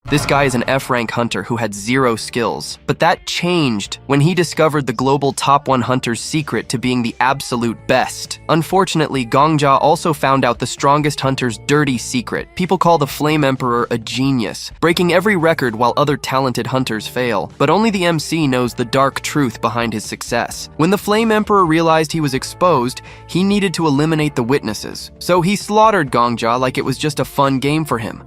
This guy is an F-rank hunter who had 0 skills. But that changed when he discovered the global top 1 hunter's secret to being the absolute best. Unfortunately, Gongja also found out the strongest hunter's dirty secret. People call the Flame Emperor a genius, breaking every record while other talented hunters fail. But only the MC knows the dark truth behind his success. When the Flame Emperor realized he was exposed, he needed to eliminate the witnesses. So he slaughtered Gongja like it was just a fun game for him.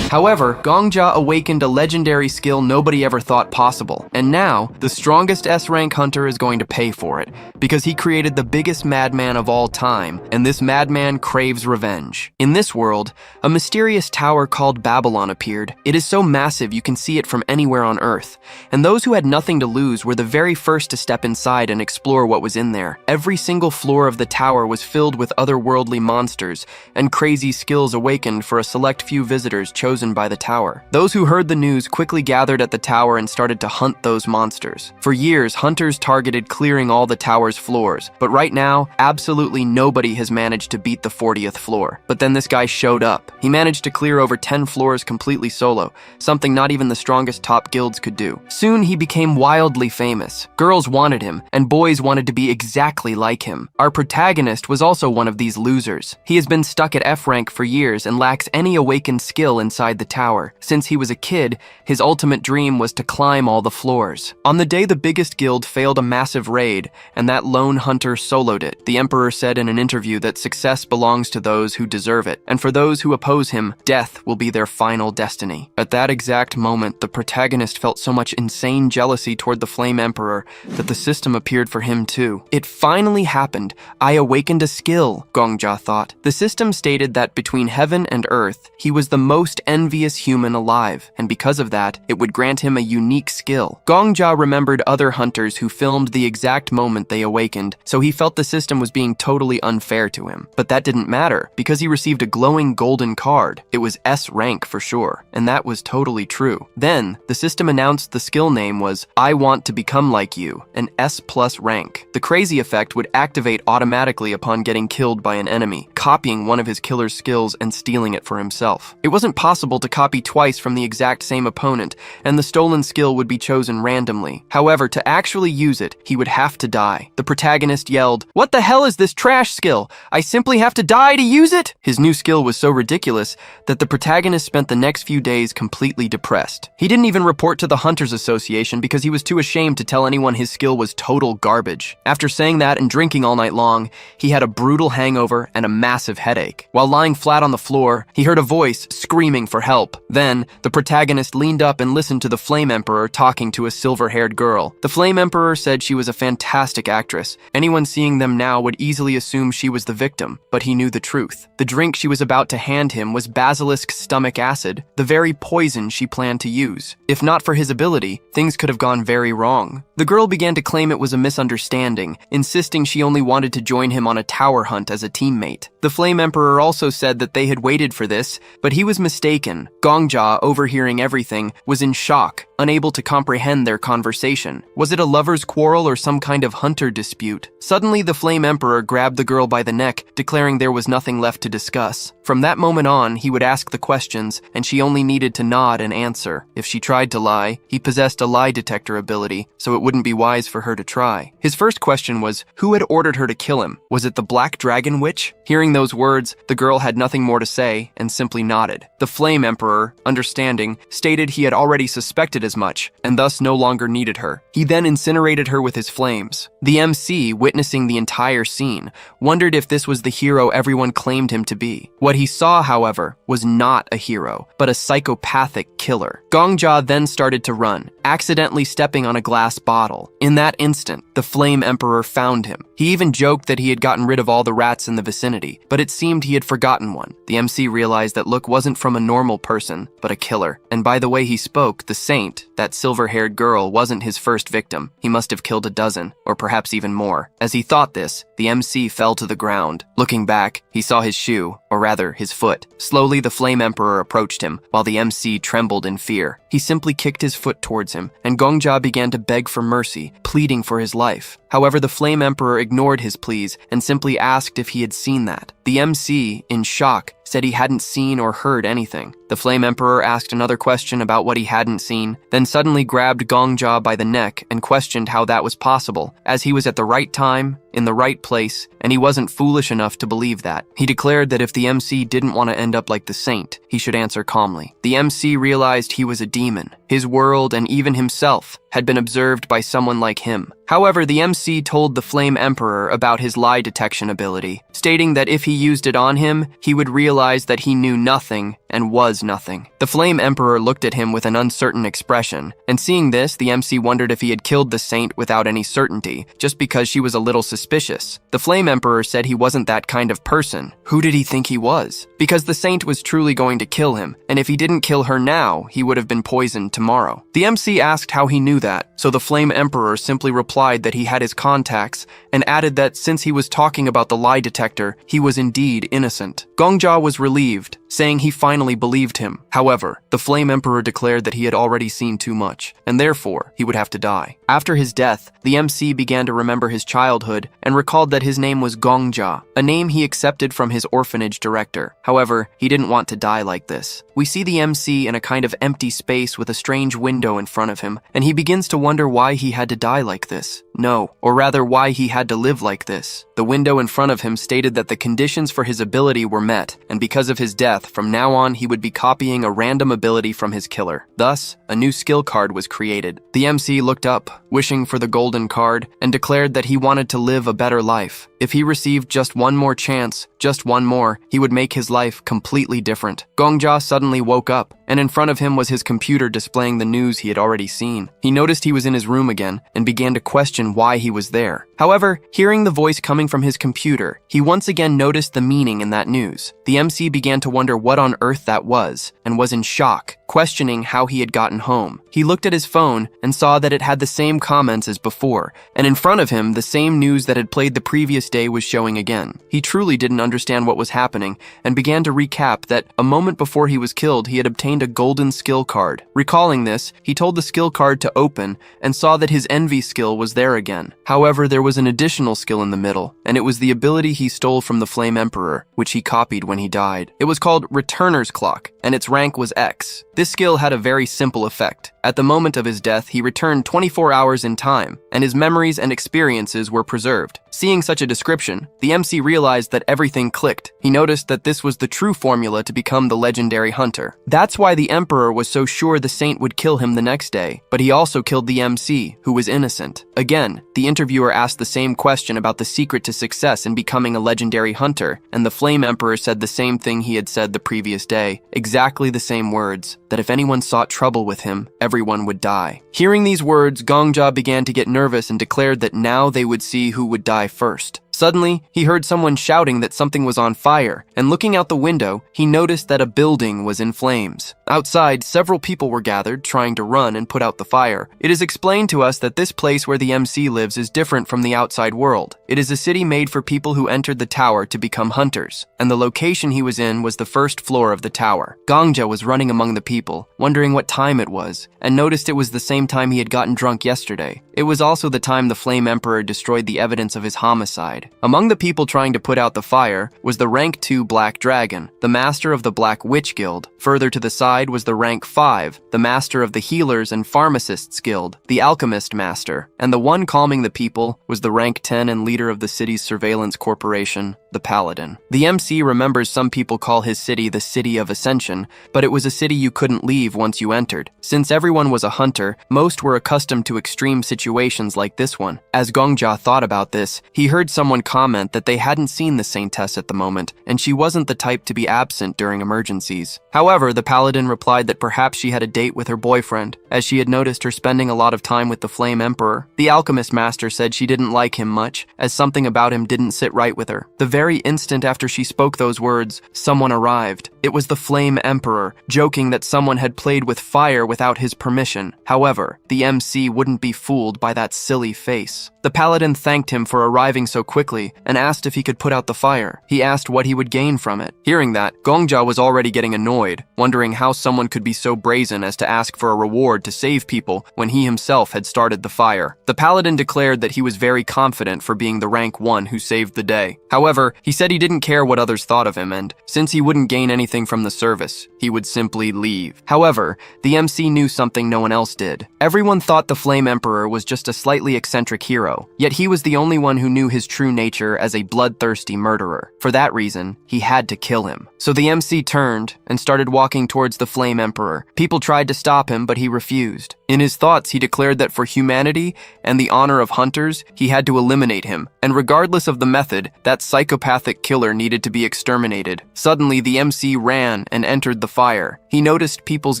However, Gongja awakened a legendary skill nobody ever thought possible. And now, the strongest S-rank hunter is going to pay for it, because he created the biggest madman of all time, and this madman craves revenge. In this world, a mysterious tower called Babylon appeared. It is so massive you can see it from anywhere on Earth, and those who had nothing to lose were the very first to step inside and explore what was in there. Every single floor of the tower was filled with otherworldly monsters, and crazy skills awakened for a select few visitors chosen by the tower. Those who heard the news quickly gathered at the tower and started to hunt those monsters. For years, hunters targeted clearing all the tower's floors, but right now, absolutely nobody has managed to beat the 40th floor. But then this guy showed up. He managed to clear over 10 floors completely solo, something not even the strongest top guilds could do. Soon, he became wildly famous. Girls wanted him, and boys wanted to be exactly like him. Our protagonist was also one of these losers. He has been stuck at F rank for years and lacks any awakened skill inside the tower. Since he was a kid, his ultimate dream was to climb all the floors. On the day the biggest guild failed a massive raid, and that lone hunter soloed it, the Emperor said in an interview that success belongs to those who deserve it, and for those who oppose him, death will be their final destiny. At that exact moment, the protagonist felt so much insane jealousy toward the Flame Emperor that the system appeared for him too. It finally happened. I awakened a skill, Gongja thought. The system stated that between heaven and earth, he was the most envious human alive, and because of that, it would grant him a unique skill. Gongja remembered other hunters who filmed the exact moment they awakened, so he felt the system was being totally unfair to him. But that didn't matter, because he received a glowing golden card. It was S rank for sure, and that was totally true. Then, the system announced the skill name was I Want to Become Like You, an S+ rank. The crazy effect would activate automatically upon getting killed by an enemy, copying one of his killer's skills and stealing it for himself. It wasn't possible to copy twice from the exact same opponent, and the stolen skill would be chosen randomly. However, to actually use it, he would have to die. The protagonist yelled, "What the hell is this trash skill? I simply have to die to use it?" His new skill was so ridiculous that the protagonist spent the next few days completely depressed. He didn't even report to the Hunters Association because he was too ashamed to tell anyone his skill was total garbage. After saying that and drinking all night long, he had a brutal hangover and a massive headache. While lying flat on the floor, he heard a voice screaming for help. Then, the protagonist leaned up and listened to the Flame Emperor talking to a silver-haired girl. The Flame Emperor said she was a fantastic actress. Anyone seeing them now would easily assume she was the victim, but he knew the truth. The drink she was about to hand him was basilisk stomach acid, the very poison she planned to use. If not for his ability, things could have gone very wrong. The girl began to claim it was a misunderstanding, insisting she only wanted to join him on a tower hunt as a teammate. The Flame Emperor also said that they had waited for this, but he was mistaken. Gongja, overhearing everything, was in shock, unable to comprehend their conversation. Was it a lover's quarrel or some kind of hunter dispute? Suddenly, the Flame Emperor grabbed the girl by the neck, declaring there was nothing left to discuss. From that moment on, he would ask the questions, and she only needed to nod and answer. If she tried to lie, he possessed a lie detector ability, so it wouldn't be wise for her to try. His first question was, who had ordered her to kill him? Was it the Black Dragon Witch? Hearing those words, the girl had nothing more to say and simply nodded. The Flame Emperor, understanding, stated he had already suspected as much, and thus no longer needed her. He then incinerated her with his flames. The MC, witnessing the entire scene, wondered if this was the hero everyone claimed him to be. What he saw, however, was not a hero, but a psychopathic killer. Gongja then started to run, accidentally stepping on a glass bottle. In that instant, the Flame Emperor found him. He even joked that he had gotten rid of all the rats in the vicinity, but it seemed he had forgotten one. The MC realized that look wasn't from a normal person, but a killer. And by the way he spoke, the saint, that silver-haired girl, wasn't his first victim. He must have killed a dozen, or perhaps even more. As he thought this, the MC fell to the ground. Looking back, he saw his shoe, or rather, his foot. Slowly, the Flame Emperor approached him, while the MC trembled in fear. He simply kicked his foot towards him, and Gongja began to beg for mercy, pleading for his life. However, the Flame Emperor ignored his pleas and simply asked if he had seen that. The MC, in shock, said he hadn't seen or heard anything. The Flame Emperor asked another question about what he hadn't seen, then suddenly grabbed Gongja by the neck and questioned how that was possible, as he was at the right time, in the right place, and he wasn't foolish enough to believe that. He declared that if the MC didn't want to end up like the saint, he should answer calmly. The MC realized he was a demon. His world and even himself had been observed by someone like him. However, the MC told the Flame Emperor about his lie detection ability, stating that if he used it on him, he would realize that he knew nothing and was nothing. The Flame Emperor looked at him with an uncertain expression, and seeing this, the MC wondered if he had killed the saint without any certainty, just because she was a little suspicious. The Flame Emperor said he wasn't that kind of person. Who did he think he was? Because the saint was truly going to kill him, and if he didn't kill her now, he would have been poisoned tomorrow. The MC asked how he knew that, so the Flame Emperor simply replied that he had his contacts, and added that since he was talking about the lie detector, he was indeed innocent. Gongja was relieved, saying he finally believed him. However, the Flame Emperor declared that he had already seen too much, and therefore he would have to die. After his death, the MC began to remember his childhood and recalled that his name was Gongja, a name he accepted from his orphanage director. However, he didn't want to die like this. We see the MC in a kind of empty space with a strange window in front of him, and he begins to wonder why he had to die like this. No, or rather why he had to live like this. The window in front of him stated that the conditions for his ability were met, and because of his death, from now on he would be copying a random ability from his killer. Thus, a new skill card was created. The MC looked up, wishing for the golden card, and declared that he wanted to live a better life. If he received just one more chance, just one more, he would make his life completely different. Gongja suddenly woke up, and in front of him was his computer displaying the news he had already seen. He noticed he was in his room again, and began to question why he was there. However, hearing the voice coming from his computer, he once again noticed the meaning in that news. The MC began to wonder what on earth that was, and was in shock, questioning how he had gotten home. He looked at his phone and saw that it had the same comments as before, and in front of him, the same news that had played the previous day was showing again. He truly didn't understand what was happening, and began to recap that a moment before he was killed, he had obtained a golden skill card. Recalling this, he told the skill card to open, and saw that his envy skill was there again. However, there was an additional skill in the middle, and it was the ability he stole from the Flame Emperor, which he copied when he died. It was called Returner's Clock, and its rank was X. This skill had a very simple effect. At the moment of his death, he returned 24 hours in time, and his memories and experiences were preserved. Seeing such a description, the MC realized that everything clicked. He noticed that this was the true formula to become the legendary hunter. That's why the Emperor was so sure the saint would kill him the next day, but he also killed the MC, who was innocent. Again, the interviewer asked the same question about the secret to success in becoming a legendary hunter, and the Flame Emperor said the same thing he had said the previous day, exactly the same words, that if anyone sought trouble with him, everyone would die. Hearing these words, Gongja began to get nervous and declared that now they would see who would die first. Suddenly, he heard someone shouting that something was on fire, and looking out the window, he noticed that a building was in flames. Outside, several people were gathered, trying to run and put out the fire. It is explained to us that this place where the MC lives is different from the outside world. It is a city made for people who entered the tower to become hunters, and the location he was in was the first floor of the tower. Gongja was running among the people, wondering what time it was, and noticed it was the same time he had gotten drunk yesterday. It was also the time the Flame Emperor destroyed the evidence of his homicide. Among the people trying to put out the fire was the rank 2 Black Dragon, the master of the Black Witch Guild. Further to the side was the rank 5, the master of the Healers and Pharmacists Guild, the Alchemist Master, and the one calming the people was the rank 10 and leader of the city's surveillance corporation, the Paladin. The MC remembers some people call his city the City of Ascension, but it was a city you couldn't leave once you entered. Since everyone was a hunter, most were accustomed to extreme situations like this one. As Gongja thought about this, he heard someone comment that they hadn't seen the Saintess at the moment, and she wasn't the type to be absent during emergencies. However, the Paladin replied that perhaps she had a date with her boyfriend, as she had noticed her spending a lot of time with the Flame Emperor. The Alchemist Master said she didn't like him much, as something about him didn't sit right with her. The very instant after she spoke those words, someone arrived. It was the Flame Emperor, joking that someone had played with fire without his permission. However, the MC wouldn't be fooled baffled by that silly face. The paladin thanked him for arriving so quickly and asked if he could put out the fire. He asked what he would gain from it. Hearing that, Gongjia was already getting annoyed, wondering how someone could be so brazen as to ask for a reward to save people when he himself had started the fire. The paladin declared that he was very confident for being the rank 1 who saved the day. However, he said he didn't care what others thought of him, and since he wouldn't gain anything from the service, he would simply leave. However, the MC knew something no one else did. Everyone thought the Flame Emperor was just a slightly eccentric hero, yet he was the only one who knew his true nature as a bloodthirsty murderer. For that reason, he had to kill him. So the MC turned and started walking towards the Flame Emperor. People tried to stop him, but he refused. In his thoughts, he declared that for humanity and the honor of hunters, he had to eliminate him, and regardless of the method, that psychopathic killer needed to be exterminated. Suddenly, the MC ran and entered the fire. He noticed people's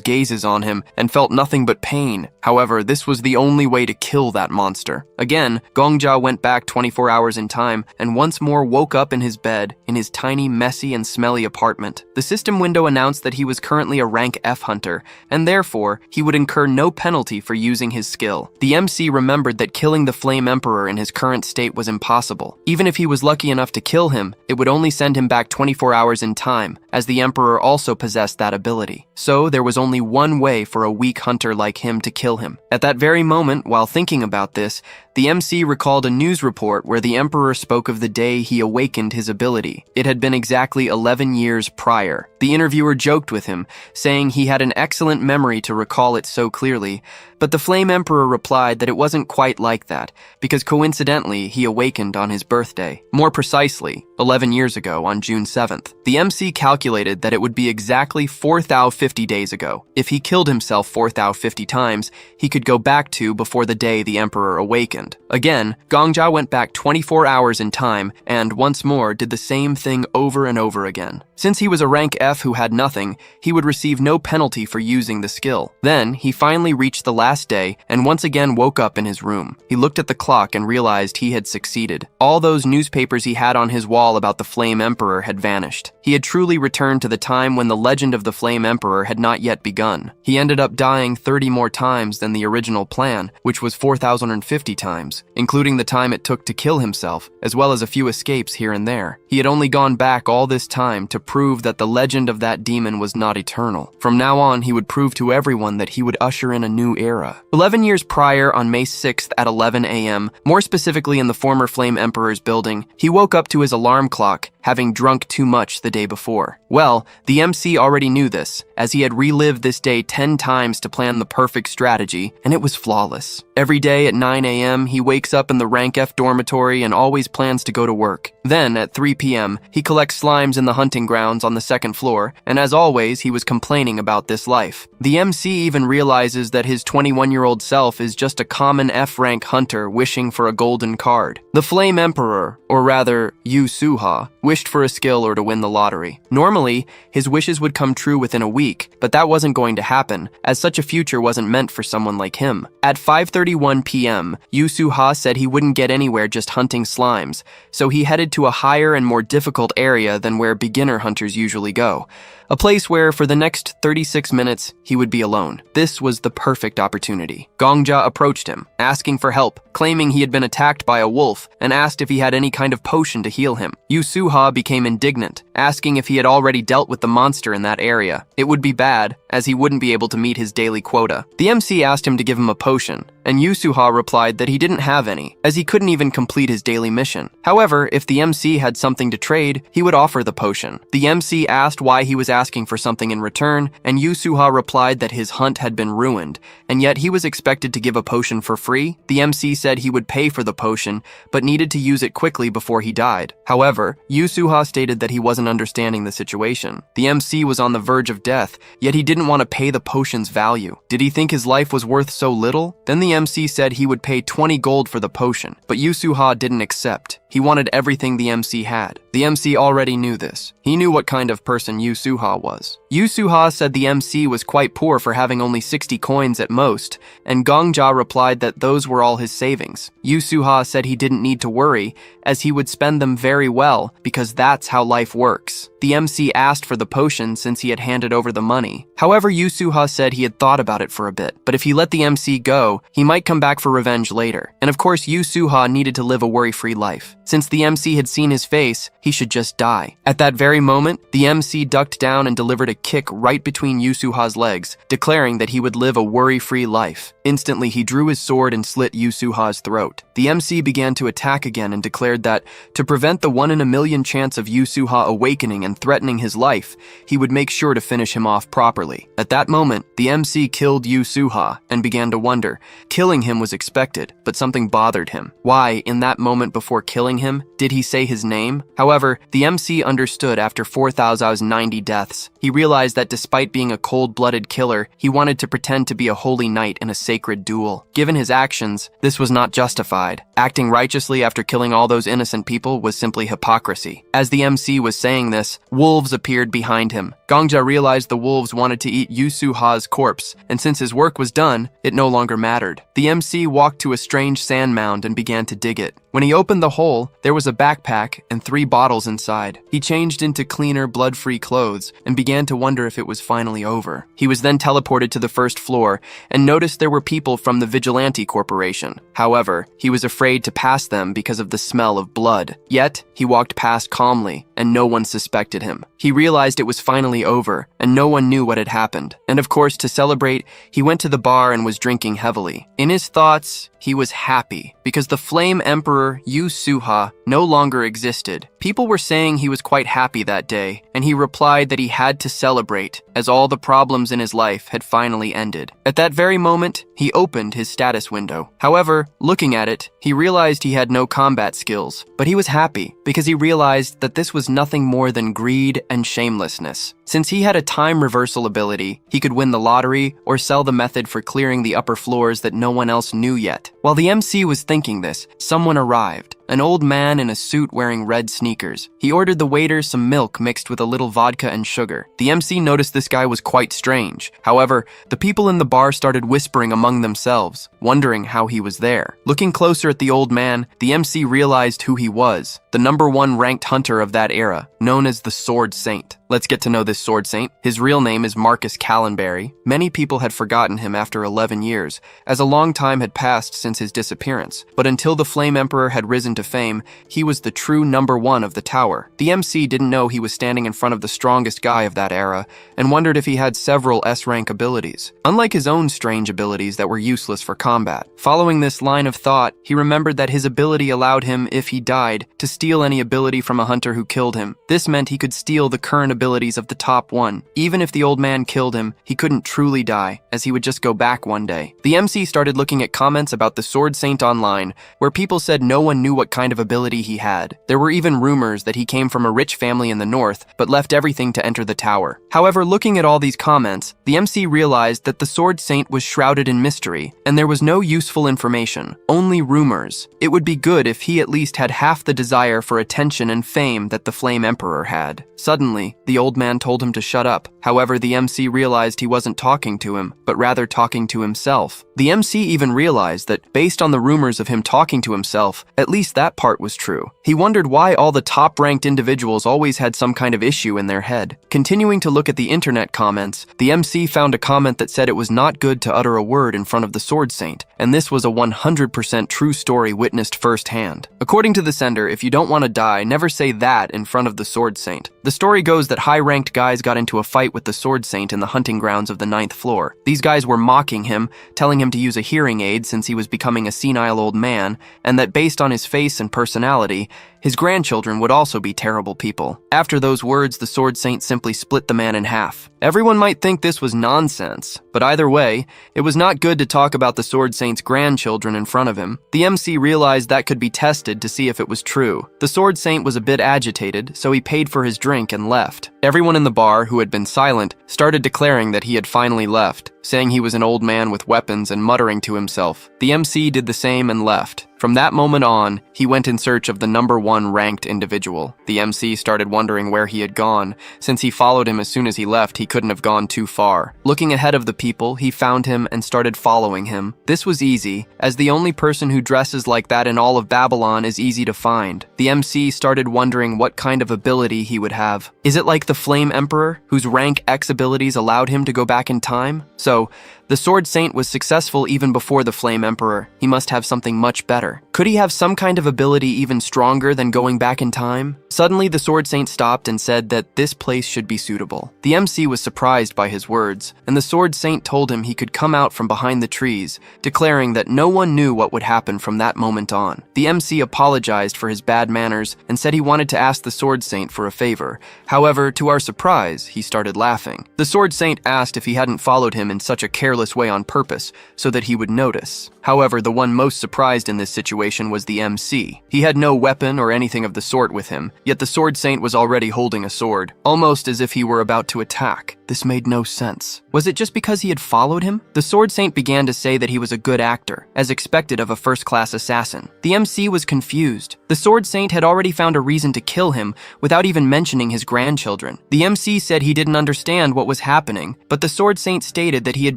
gazes on him and felt nothing but pain. However, this was the only way to kill that monster. Again, Gongjia went back 24 hours in time and once more woke up in his bed in his tiny, messy, and smelly apartment. The system window announced that he was currently a rank F hunter, and therefore, he would incur no penalty for using his skill. The MC remembered that killing the Flame Emperor in his current state was impossible. Even if he was lucky enough to kill him, it would only send him back 24 hours in time, as the Emperor also possessed that ability. So there was only one way for a weak hunter like him to kill him. At that very moment, while thinking about this, the MC recalled a news report where the Emperor spoke of the day he awakened his ability. It had been exactly 11 years prior. The interviewer joked with him, saying he had an excellent memory to recall it so clearly, but the Flame Emperor replied that it wasn't quite like that, because coincidentally, he awakened on his birthday. More precisely, 11 years ago on June 7th. The MC calculated that it would be exactly 4,050 days ago. If he killed himself 4,050 times, he could go back to before the day the Emperor awakened. Again, Gongjia went back 24 hours in time and once more did the same thing over and over again. Since he was a rank F who had nothing, he would receive no penalty for using the skill. Then, he finally reached the last day and once again woke up in his room. He looked at the clock and realized he had succeeded. All those newspapers he had on his wall about the Flame Emperor had vanished. He had truly returned to the time when the legend of the Flame Emperor had not yet begun. He ended up dying 30 more times than the original plan, which was 4,050 times, including the time it took to kill himself, as well as a few escapes here and there. He had only gone back all this time to prove that the legend of that demon was not eternal. From now on, he would prove to everyone that he would usher in a new era. 11 years prior, on May 6th at 11 a.m., more specifically in the former Flame Emperor's building, he woke up to his alarm clock, having drunk too much the day before. Well, the MC already knew this, as he had relived this day 10 times to plan the perfect strategy, and it was flawless. Every day at 9 a.m., he wakes up in the rank F dormitory and always plans to go to work. Then, at 3 p.m., he collects slimes in the hunting grounds on the second floor, and as always, he was complaining about this life. The MC even realizes that his 21-year-old self is just a common F-rank hunter wishing for a golden card. The Flame Emperor, or rather, Yu Suha, wished for a skill or to win the lottery. Normally, his wishes would come true within a week, but that wasn't going to happen, as such a future wasn't meant for someone like him. At 5:31 p.m., Yu Suha said he wouldn't get anywhere just hunting slimes, so he headed to a higher and more difficult area than where beginner hunters usually go. A place where, for the next 36 minutes, he would be alone. This was the perfect opportunity. Gongjia approached him, asking for help, claiming he had been attacked by a wolf, and asked if he had any kind of potion to heal him. Yu Suha became indignant, asking if he had already dealt with the monster in that area. It would be bad, as he wouldn't be able to meet his daily quota. The MC asked him to give him a potion, and Yu Suha replied that he didn't have any, as he couldn't even complete his daily mission. However, if the MC had something to trade, he would offer the potion. The MC asked why he was asking for something in return, and Yu Suha replied that his hunt had been ruined, and yet he was expected to give a potion for free. The MC said he would pay for the potion, but needed to use it quickly before he died. However, Yu Suha stated that he wasn't understanding the situation. The MC was on the verge of death, yet he didn't want to pay the potion's value. Did he think his life was worth so little? Then the MC said he would pay 20 gold for the potion, but Yu Suha didn't accept. He wanted everything the MC had. The MC already knew this. He knew what kind of person Yu Suha was. Yu Suha said the MC was quite poor for having only 60 coins at most, and Gongja replied that those were all his savings. Yu Suha said he didn't need to worry, as he would spend them very well, because that's how life works. The MC asked for the potion since he had handed over the money. However, Yu Suha said he had thought about it for a bit, but if he let the MC go, he might come back for revenge later. And of course, Yu Suha needed to live a worry-free life. Since the MC had seen his face, he should just die. At that very moment, the MC ducked down and delivered a kick right between Yu Suha's legs, declaring that he would live a worry-free life. Instantly, he drew his sword and slit Yu Suha's throat. The MC began to attack again and declared that, to prevent the 1 in a million chance of Yu Suha awakening and threatening his life, he would make sure to finish him off properly. At that moment, the MC killed Yu Suha and began to wonder. Killing him was expected, but something bothered him. Why, in that moment before killing him, did he say his name? However, the MC understood after 4,090 deaths. He realized that despite being a cold-blooded killer, he wanted to pretend to be a holy knight in a sacred duel. Given his actions, this was not justified. Acting righteously after killing all those innocent people was simply hypocrisy. As the MC was saying this, wolves appeared behind him. Gongja realized the wolves wanted to eat Yu Suha's corpse, and since his work was done, it no longer mattered. The MC walked to a strange sand mound and began to dig it. When he opened the hole, there was a backpack and 3 bottles inside. He changed into cleaner, blood-free clothes and began to wonder if it was finally over. He was then teleported to the first floor and noticed there were people from the Vigilante Corporation. However, he was afraid to pass them because of the smell of blood. Yet, he walked past calmly, and no one suspected him. He realized it was finally over, and no one knew what had happened. And of course, to celebrate, he went to the bar and was drinking heavily. In his thoughts, he was happy because the Flame Emperor Yu Suha no longer existed. People were saying he was quite happy that day, and he replied that he had to celebrate, as all the problems in his life had finally ended. At that very moment, he opened his status window. However, looking at it, he realized he had no combat skills, but he was happy because he realized that this was nothing more than greed and shamelessness. Since he had a time reversal ability, he could win the lottery or sell the method for clearing the upper floors that no one else knew yet. While the MC was thinking this, someone arrived. An old man in a suit wearing red sneakers. He ordered the waiter some milk mixed with a little vodka and sugar. The MC noticed this guy was quite strange. However, the people in the bar started whispering among themselves, wondering how he was there. Looking closer at the old man, the MC realized who he was, the #1 ranked hunter of that era, known as the Sword Saint. Let's get to know this Sword Saint. His real name is Marcus Callenberry. Many people had forgotten him after 11 years, as a long time had passed since his disappearance. But until the Flame Emperor had risen to fame, he was the true #1 of the tower. The MC didn't know he was standing in front of the strongest guy of that era, and wondered if he had several S-rank abilities, unlike his own strange abilities that were useless for combat. Following this line of thought, he remembered that his ability allowed him, if he died, to steal any ability from a hunter who killed him. This meant he could steal the current abilities of the top 1. Even if the old man killed him, he couldn't truly die, as he would just go back one day. The MC started looking at comments about the Sword Saint online, where people said no one knew what kind of ability he had. There were even rumors that he came from a rich family in the north, but left everything to enter the tower. However, looking at all these comments, the MC realized that the Sword Saint was shrouded in mystery, and there was no useful information, only rumors. It would be good if he at least had half the desire for attention and fame that the Flame Emperor had. Suddenly, the old man told him to shut up. However, the MC realized he wasn't talking to him, but rather talking to himself. The MC even realized that, based on the rumors of him talking to himself, at least that part was true. He wondered why all the top-ranked individuals always had some kind of issue in their head. Continuing to look at the internet comments, the MC found a comment that said it was not good to utter a word in front of the Sword Saint, and this was a 100% true story witnessed firsthand. According to the sender, if you don't want to die, never say that in front of the Sword Saint. The story goes that high-ranked guys got into a fight with the Sword Saint in the hunting grounds of the 9th floor. These guys were mocking him, telling him to use a hearing aid since he was becoming a senile old man, and that based on his face and personality, his grandchildren would also be terrible people. After those words, the Sword Saint simply split the man in half. Everyone might think this was nonsense, but either way, it was not good to talk about the Sword Saint's grandchildren in front of him. The MC realized that could be tested to see if it was true. The Sword Saint was a bit agitated, so he paid for his drink and left. Everyone in the bar, who had been silent, started declaring that he had finally left, saying he was an old man with weapons and muttering to himself. The MC did the same and left. From that moment on, he went in search of the number 1 ranked individual. The MC started wondering where he had gone. Since he followed him as soon as he left, he couldn't have gone too far. Looking ahead of the people, he found him and started following him. This was easy, as the only person who dresses like that in all of Babylon is easy to find. The MC started wondering what kind of ability he would have. Is it like the Flame Emperor, whose rank X abilities allowed him to go back in time? So, the Sword Saint was successful even before the Flame Emperor. He must have something much better. Could he have some kind of ability even stronger than going back in time? Suddenly, the Sword Saint stopped and said that this place should be suitable. The MC was surprised by his words, and the Sword Saint told him he could come out from behind the trees, declaring that no one knew what would happen from that moment on. The MC apologized for his bad manners and said he wanted to ask the Sword Saint for a favor. However, to our surprise, he started laughing. The Sword Saint asked if he hadn't followed him in such a careless way on purpose, so that he would notice. However, the one most surprised in this situation was the MC. He had no weapon or anything of the sort with him, yet the Sword Saint was already holding a sword, almost as if he were about to attack. This made no sense. Was it just because he had followed him? The Sword Saint began to say that he was a good actor, as expected of a first-class assassin. The MC was confused. The Sword Saint had already found a reason to kill him without even mentioning his grandchildren. The MC said he didn't understand what was happening, but the Sword Saint stated that he had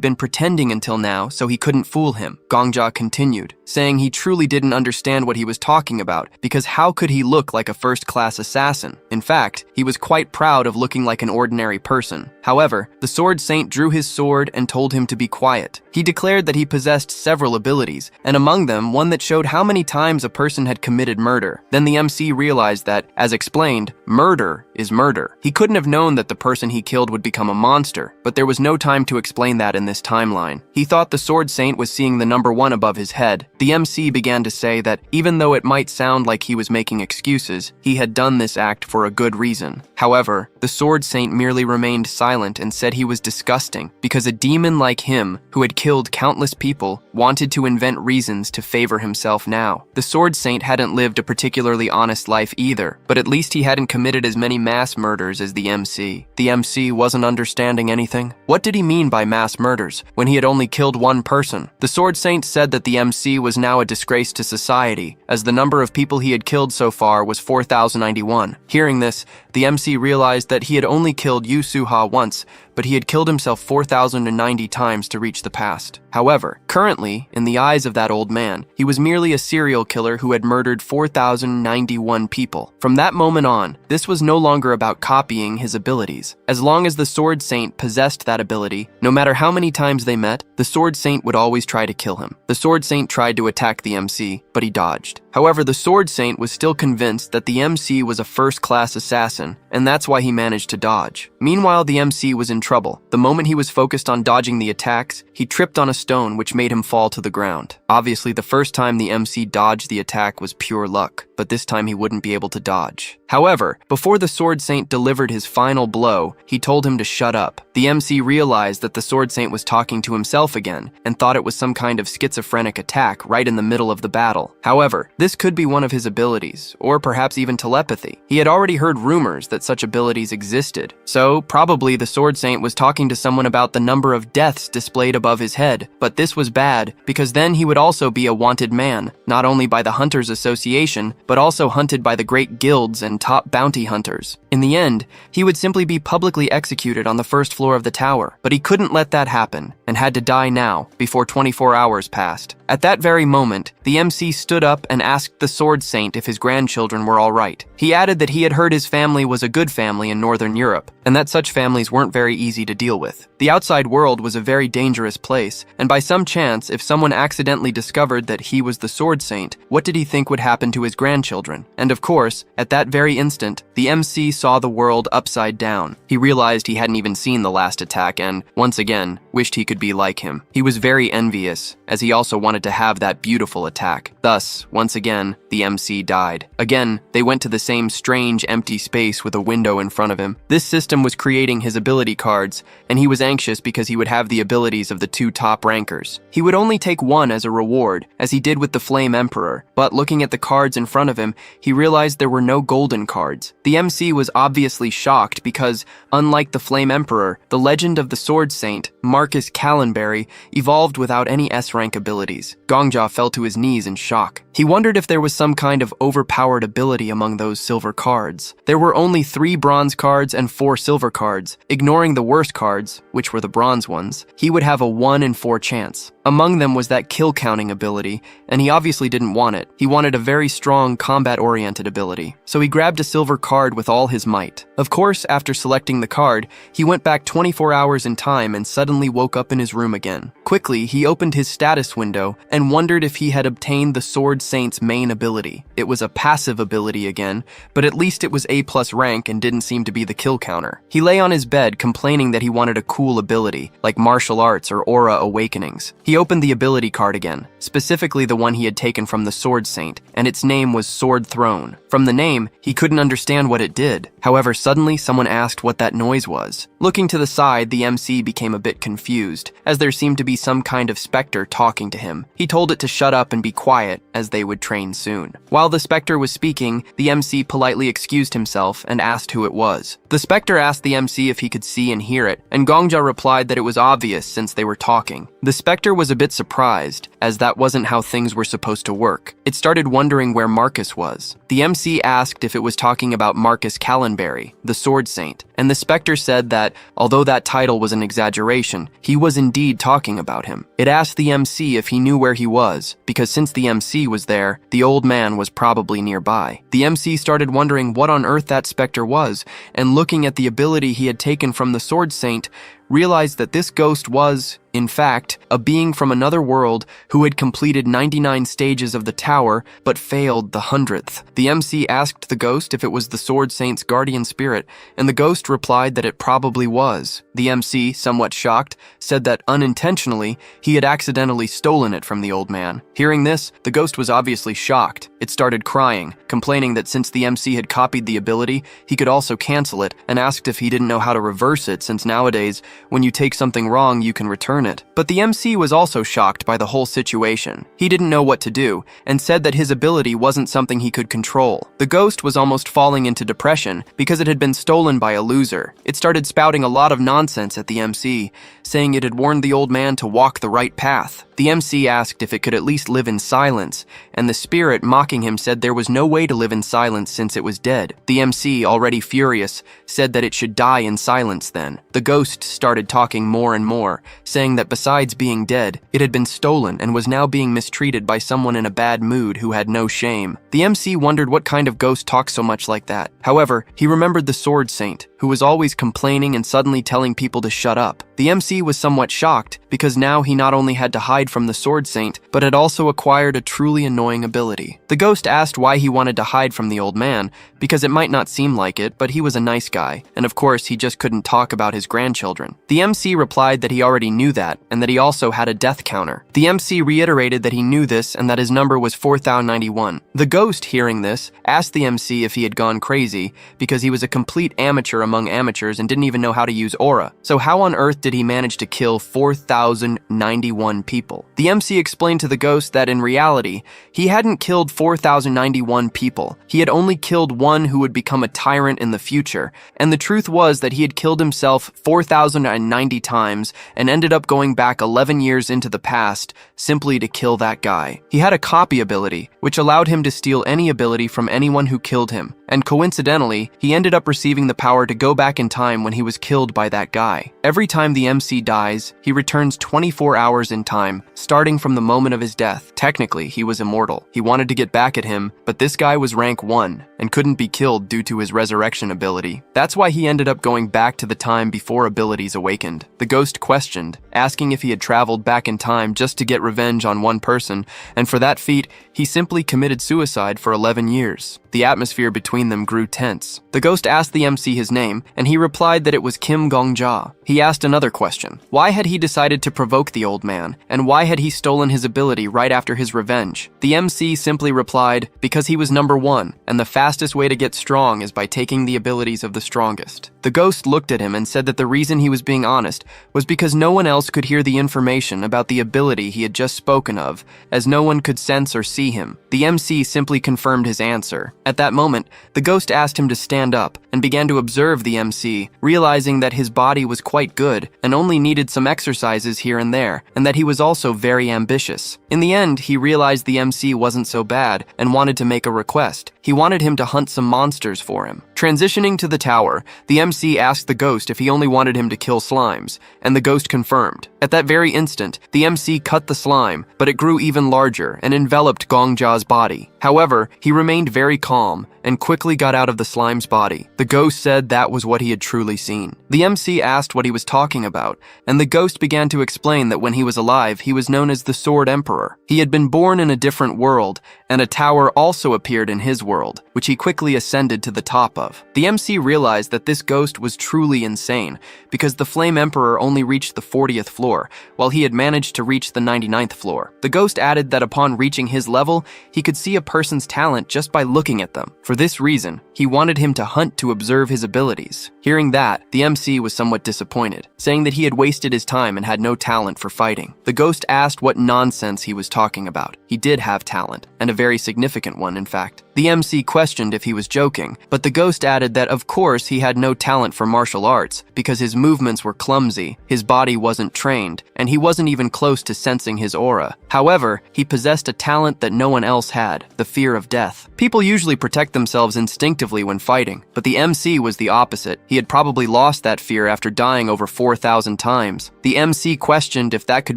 been pretending until now, so he couldn't fool him. Gongja continued, saying he truly didn't understand what he was talking about, because how could he look like a first-class assassin? In fact, he was quite proud of looking like an ordinary person. However, the Sword Saint drew his sword and told him to be quiet. He declared that he possessed several abilities, and among them one that showed how many times a person had committed murder. Then the MC realized that, as explained, murder is murder. He couldn't have known that the person he killed would become a monster, but there was no time to explain that in this timeline. He thought the Sword Saint was seeing the number 1 above his head. The MC began to say that even though it might sound like he was making excuses, he had done this act for a good reason. However, the Sword Saint merely remained silent and said he was disgusting because a demon like him, who had killed countless people, wanted to invent reasons to favor himself now. The Sword Saint hadn't lived a particularly honest life either, but at least he hadn't committed as many mass murders as the MC. The MC wasn't understanding anything. What did he mean by mass murders when he had only killed one person? The Sword Saint said that the MC was now a disgrace to society, as the number of people he had killed so far was 4,091. Hearing this, the MC realized that he had only killed Yu Suha once, but he had killed himself 4,090 times to reach the past. However, currently, in the eyes of that old man, he was merely a serial killer who had murdered 4,091 people. From that moment on, this was no longer about copying his abilities. As long as the Sword Saint possessed that ability, no matter how many times they met, the Sword Saint would always try to kill him. The Sword Saint tried to attack the MC, but he dodged. However, the Sword Saint was still convinced that the MC was a first-class assassin, and that's why he managed to dodge. Meanwhile, the MC was in trouble. The moment he was focused on dodging the attacks, he tripped on a stone which made him fall to the ground. Obviously, the first time the MC dodged the attack was pure luck, but this time he wouldn't be able to dodge. However, before the Sword Saint delivered his final blow, he told him to shut up. The MC realized that the Sword Saint was talking to himself again, and thought it was some kind of schizophrenic attack right in the middle of the battle. However, this could be one of his abilities, or perhaps even telepathy. He had already heard rumors that such abilities existed, so probably the Sword Saint was talking to someone about the number of deaths displayed above his head. But this was bad, because then he would also be a wanted man, not only by the Hunters Association, but also hunted by the great guilds and top bounty hunters. In the end, he would simply be publicly executed on the first floor of the tower, but he couldn't let that happen, and had to die now, before 24 hours passed. At that very moment, the MC stood up and asked the Sword Saint if his grandchildren were all right. He added that he had heard his family was a good family in Northern Europe, and that such families weren't very easy to deal with. The outside world was a very dangerous place, and by some chance, if someone accidentally discovered that he was the Sword Saint, what did he think would happen to his grandchildren? And of course, at that very instant, the MC saw the world upside down. He realized he hadn't even seen the last attack and, once again, wished he could be like him. He was very envious, as he also wanted to have that beautiful attack. Thus, once again, the MC died. Again, they went to the same strange empty space with a window in front of him. This system was creating his ability cards, and he was anxious because he would have the abilities of the two top rankers. He would only take one as a reward, as he did with the Flame Emperor, but looking at the cards in front of him, he realized there were no golden cards. The The MC was obviously shocked because, unlike the Flame Emperor, the legend of the Sword Saint, Marcus Callenberry, evolved without any S-rank abilities. Gongja fell to his knees in shock. He wondered if there was some kind of overpowered ability among those silver cards. There were only 3 bronze cards and 4 silver cards. Ignoring the worst cards, which were the bronze ones, he would have a 1 in 4 chance. Among them was that kill-counting ability, and he obviously didn't want it. He wanted a very strong, combat-oriented ability. So he grabbed a silver card with all his might. Of course, after selecting the card, he went back 24 hours in time and suddenly woke up in his room again. Quickly, he opened his status window and wondered if he had obtained the Sword Saint's main ability. It was a passive ability again, but at least it was A+ rank and didn't seem to be the kill counter. He lay on his bed complaining that he wanted a cool ability, like martial arts or aura awakenings. He opened the ability card again, specifically the one he had taken from the Sword Saint, and its name was Sword Throne. From the name, he couldn't understand what it did. However, suddenly someone asked what that noise was. Looking to the side, the MC became a bit confused, as there seemed to be some kind of specter talking to him. He told it to shut up and be quiet, as they would train soon. While the specter was speaking, the MC politely excused himself and asked who it was. The specter asked the MC if he could see and hear it, and Gongja replied that it was obvious since they were talking. The specter was a bit surprised, as that wasn't how things were supposed to work. It started wondering where Marcus was. The MC asked if it was talking about Marcus Callenberry, the Sword Saint, and the specter said that, although that title was an exaggeration, he was indeed talking about him. It asked the MC if he knew where he was, because since the MC was there, the old man was probably nearby. The MC started wondering what on earth that specter was, and looking at the ability he had taken from the Sword Saint, realized that this ghost was, in fact, a being from another world who had completed 99 stages of the tower but failed the 100th. The MC asked the ghost if it was the Sword Saint's guardian spirit, and the ghost replied that it probably was. The MC, somewhat shocked, said that unintentionally, he had accidentally stolen it from the old man. Hearing this, the ghost was obviously shocked. It started crying, complaining that since the MC had copied the ability, he could also cancel it, and asked if he didn't know how to reverse it since nowadays, when you take something wrong, you can return it. But the MC was also shocked by the whole situation. He didn't know what to do, and said that his ability wasn't something he could control. The ghost was almost falling into depression because it had been stolen by a loser. It started spouting a lot of nonsense at the MC, saying it had warned the old man to walk the right path. The MC asked if it could at least live in silence, and the spirit mocking him said there was no way to live in silence since it was dead. The MC, already furious, said that it should die in silence then. The ghost started talking more and more, saying that besides being dead, it had been stolen and was now being mistreated by someone in a bad mood who had no shame. The MC wondered what kind of ghost talks so much like that. However, he remembered the Sword Saint, who was always complaining and suddenly telling people to shut up. The MC was somewhat shocked, because now he not only had to hide from the Sword Saint, but had also acquired a truly annoying ability. The ghost asked why he wanted to hide from the old man, because it might not seem like it, but he was a nice guy, and of course he just couldn't talk about his grandchildren. The MC replied that he already knew that, and that he also had a death counter. The MC reiterated that he knew this and that his number was 4091. The ghost, hearing this, asked the MC if he had gone crazy, because he was a complete amateur among amateurs and didn't even know how to use aura. So how on earth did he manage to kill 4091 people? The MC explained to the ghost that in reality, he hadn't killed 4091 people. He had only killed one who would become a tyrant in the future, and the truth was that he had killed himself 4090 times and ended up going back 11 years into the past simply to kill that guy. He had a copy ability, which allowed him to steal any ability from anyone who killed him, and coincidentally, he ended up receiving the power to go back in time when he was killed by that guy. Every time the MC dies, he returns 24 hours in time, starting from the moment of his death. Technically, he was immortal. He wanted to get back at him, but this guy was rank 1 and couldn't be killed due to his resurrection ability. That's why he ended up going back to the time before abilities awakened. The ghost questioned, asking if he had traveled back in time just to get revenge on one person, and for that feat, he simply committed suicide for 11 years. The atmosphere between them grew tense. The ghost asked the MC his name, and he replied that it was Kim Gongja. He asked another question. Why had he decided to provoke the old man, and why had he stolen his ability right after his revenge? The MC simply replied, because he was number 1, and the fastest fastest way to get strong is by taking the abilities of the strongest. The ghost looked at him and said that the reason he was being honest was because no one else could hear the information about the ability he had just spoken of, as no one could sense or see him. The MC simply confirmed his answer. At that moment, the ghost asked him to stand up and began to observe the MC, realizing that his body was quite good and only needed some exercises here and there, and that he was also very ambitious. In the end, he realized the MC wasn't so bad and wanted to make a request. He wanted him to hunt some monsters for him. Transitioning to the tower, the MC asked the ghost if he only wanted him to kill slimes, and the ghost confirmed. At that very instant, the MC cut the slime, but it grew even larger and enveloped Gongja's body. However, he remained very calm and quickly got out of the slime's body. The ghost said that was what he had truly seen. The MC asked what he was talking about, and the ghost began to explain that when he was alive, he was known as the Sword Emperor. He had been born in a different world, and a tower also appeared in his world, which he quickly ascended to the top of. The MC realized that this ghost was truly insane, because the Flame Emperor only reached the 40th floor, while he had managed to reach the 99th floor. The ghost added that upon reaching his level, he could see a person's talent just by looking at them. For this reason, he wanted him to hunt to observe his abilities. Hearing that, the MC was somewhat disappointed, saying that he had wasted his time and had no talent for fighting. The ghost asked what nonsense he was talking about. He did have talent, and a very significant one, in fact. The MC questioned if he was joking, but the ghost added that of course he had no talent for martial arts because his movements were clumsy, his body wasn't trained, and he wasn't even close to sensing his aura. However, he possessed a talent that no one else had, the fear of death. People usually protect themselves instinctively when fighting, but the MC was the opposite. He had probably lost that fear after dying over 4,000 times. The MC questioned if that could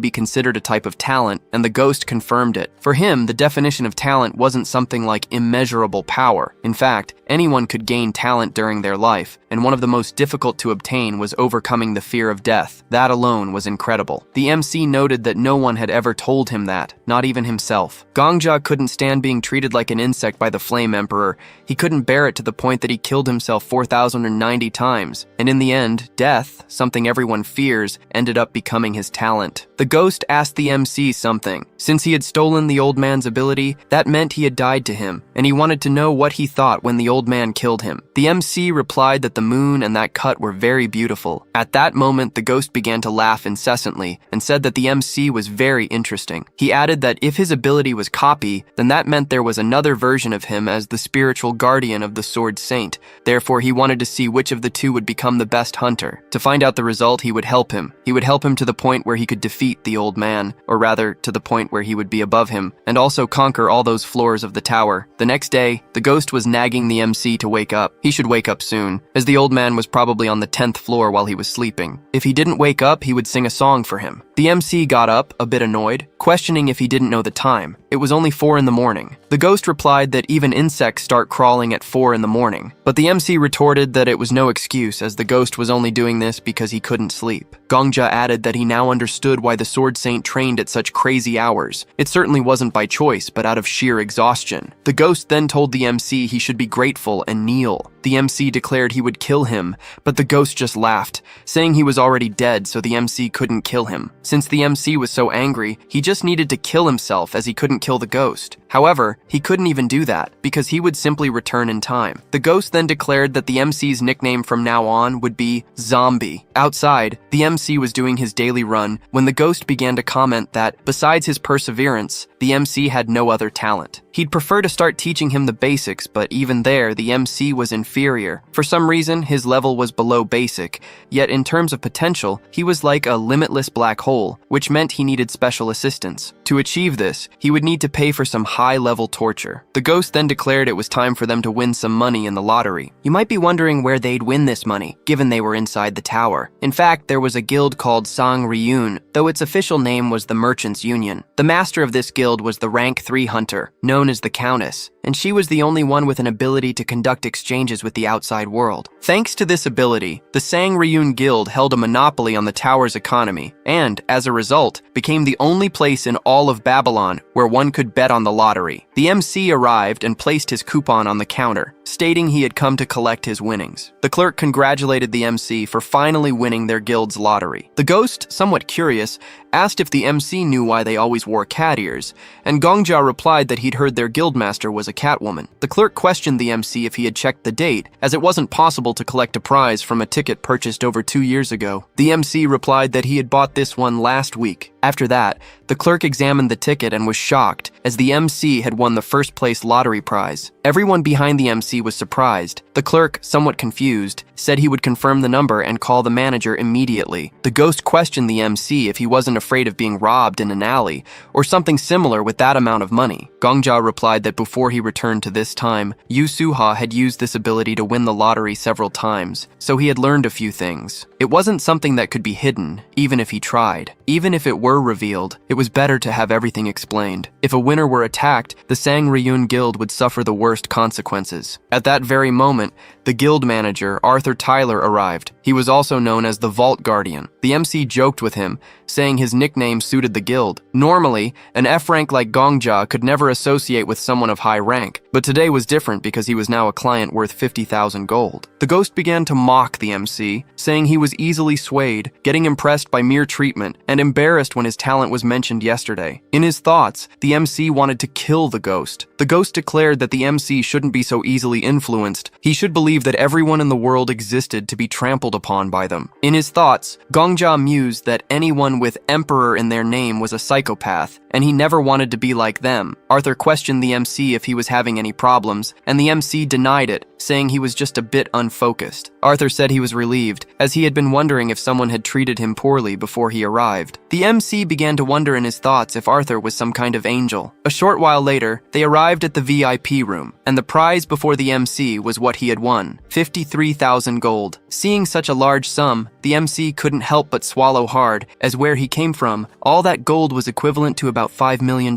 be considered a type of talent, and the ghost confirmed it. For him, the definition of talent wasn't something like immeasurable power. In fact, anyone could gain talent during their life, and one of the most difficult to obtain was overcoming the fear of death. That alone was incredible. The MC noted that no one had ever told him that, not even himself. Gongja couldn't stand being treated like an insect by the Flame Emperor. He couldn't bear it to the point that he killed himself 4,090 times, and in the end, death, something everyone fears, ended up becoming his talent. The ghost asked the MC something. Since he had stolen the old man's ability, that meant he had died to him, and he wanted to know what he thought when the old man killed him. The MC replied that the moon and that cut were very beautiful. At that moment, the ghost began to laugh incessantly and said that the MC was very interesting. He added that if his ability was copy, then that meant there was another version of him as the spiritual guardian of the Sword Saint. Therefore, he wanted to see which of the two would become the best hunter. To find out the result, he would help him. He would help him to the point where he could defeat the old man, or rather, to the point where he would be above him, and also conquer all those floors of the tower. The next day, the ghost was nagging the MC to wake up. He should wake up soon, as the old man was probably on the 10th floor while he was sleeping. If he didn't wake up, he would sing a song for him. The MC got up, a bit annoyed, questioning if he didn't know the time. It was only 4 in the morning. The ghost replied that even insects start crawling at 4 in the morning. But the MC retorted that it was no excuse, as the ghost was only doing this because he couldn't sleep. Gongja added that he now understood why the Sword Saint trained at such crazy hours. It certainly wasn't by choice, but out of sheer exhaustion. The ghost then told the MC he should be grateful and kneel. The MC declared he would kill him, but the ghost just laughed, saying he was already dead so the MC couldn't kill him. Since the MC was so angry, he just needed to kill himself as he couldn't kill the ghost. However, he couldn't even do that, because he would simply return in time. The ghost then declared that the MC's nickname from now on would be Zombie. Outside, the MC was doing his daily run when the ghost began to comment that, besides his perseverance, the MC had no other talent. He'd prefer to start teaching him the basics, but even there, the MC was inferior. For some reason, his level was below basic, yet in terms of potential, he was like a limitless black hole, which meant he needed special assistance. To achieve this, he would need to pay for some high-level torture. The ghost then declared it was time for them to win some money in the lottery. You might be wondering where they'd win this money, given they were inside the tower. In fact, there was a guild called Sang Ryun, though its official name was the Merchants Union. The master of this guild was the rank 3 hunter, known as the Countess, and she was the only one with an ability to conduct exchanges with the outside world. Thanks to this ability, the Sang Ryun Guild held a monopoly on the tower's economy, and, as a result, became the only place in all of Babylon where one could bet on the lottery. The MC arrived and placed his coupon on the counter. stating he had come to collect his winnings. The clerk congratulated the MC for finally winning their guild's lottery. The ghost, somewhat curious, asked if the MC knew why they always wore cat ears, and Gongja replied that he'd heard their guildmaster was a catwoman. The clerk questioned the MC if he had checked the date, as it wasn't possible to collect a prize from a ticket purchased over 2 years ago. The MC replied that he had bought this one last week. After that, the clerk examined the ticket and was shocked, as the MC had won the first-place lottery prize. Everyone behind the MC was surprised. The clerk, somewhat confused, said he would confirm the number and call the manager immediately. The ghost questioned the MC if he wasn't afraid of being robbed in an alley, or something similar with that amount of money. Gongja replied that before he returned to this time, Yu Suha had used this ability to win the lottery several times, so he had learned a few things. It wasn't something that could be hidden, even if he tried. Even if it were revealed, it was better to have everything explained. If a winner were attacked, the Sang Ryun Guild would suffer the worst consequences. At that very moment, the guild manager, Arthur Tyler, arrived. He was also known as the Vault Guardian. The MC joked with him, saying his nickname suited the guild. Normally, an F rank like Gongja could never associate with someone of high rank, but today was different because he was now a client worth 50,000 gold. The ghost began to mock the MC, saying he was easily swayed, getting impressed by mere treatment, and embarrassed when his talent was mentioned yesterday. In his thoughts, the MC wanted to kill the ghost. The ghost declared that the MC shouldn't be so easily influenced. He should believe that everyone in the world existed to be trampled upon by them. In his thoughts, Gongja mused that anyone with Emperor in their name was a psychopath, and he never wanted to be like them. Arthur questioned the MC if he was having any problems, and the MC denied it, saying he was just a bit unfocused. Arthur said he was relieved, as he had been wondering if someone had treated him poorly before he arrived. The MC began to wonder in his thoughts if Arthur was some kind of angel. A short while later, they arrived at the VIP room, and the prize before the MC was what he had won, 53,000 gold. Seeing such a large sum, the MC couldn't help but swallow hard, as where he came from, all that gold was equivalent to about $5 million.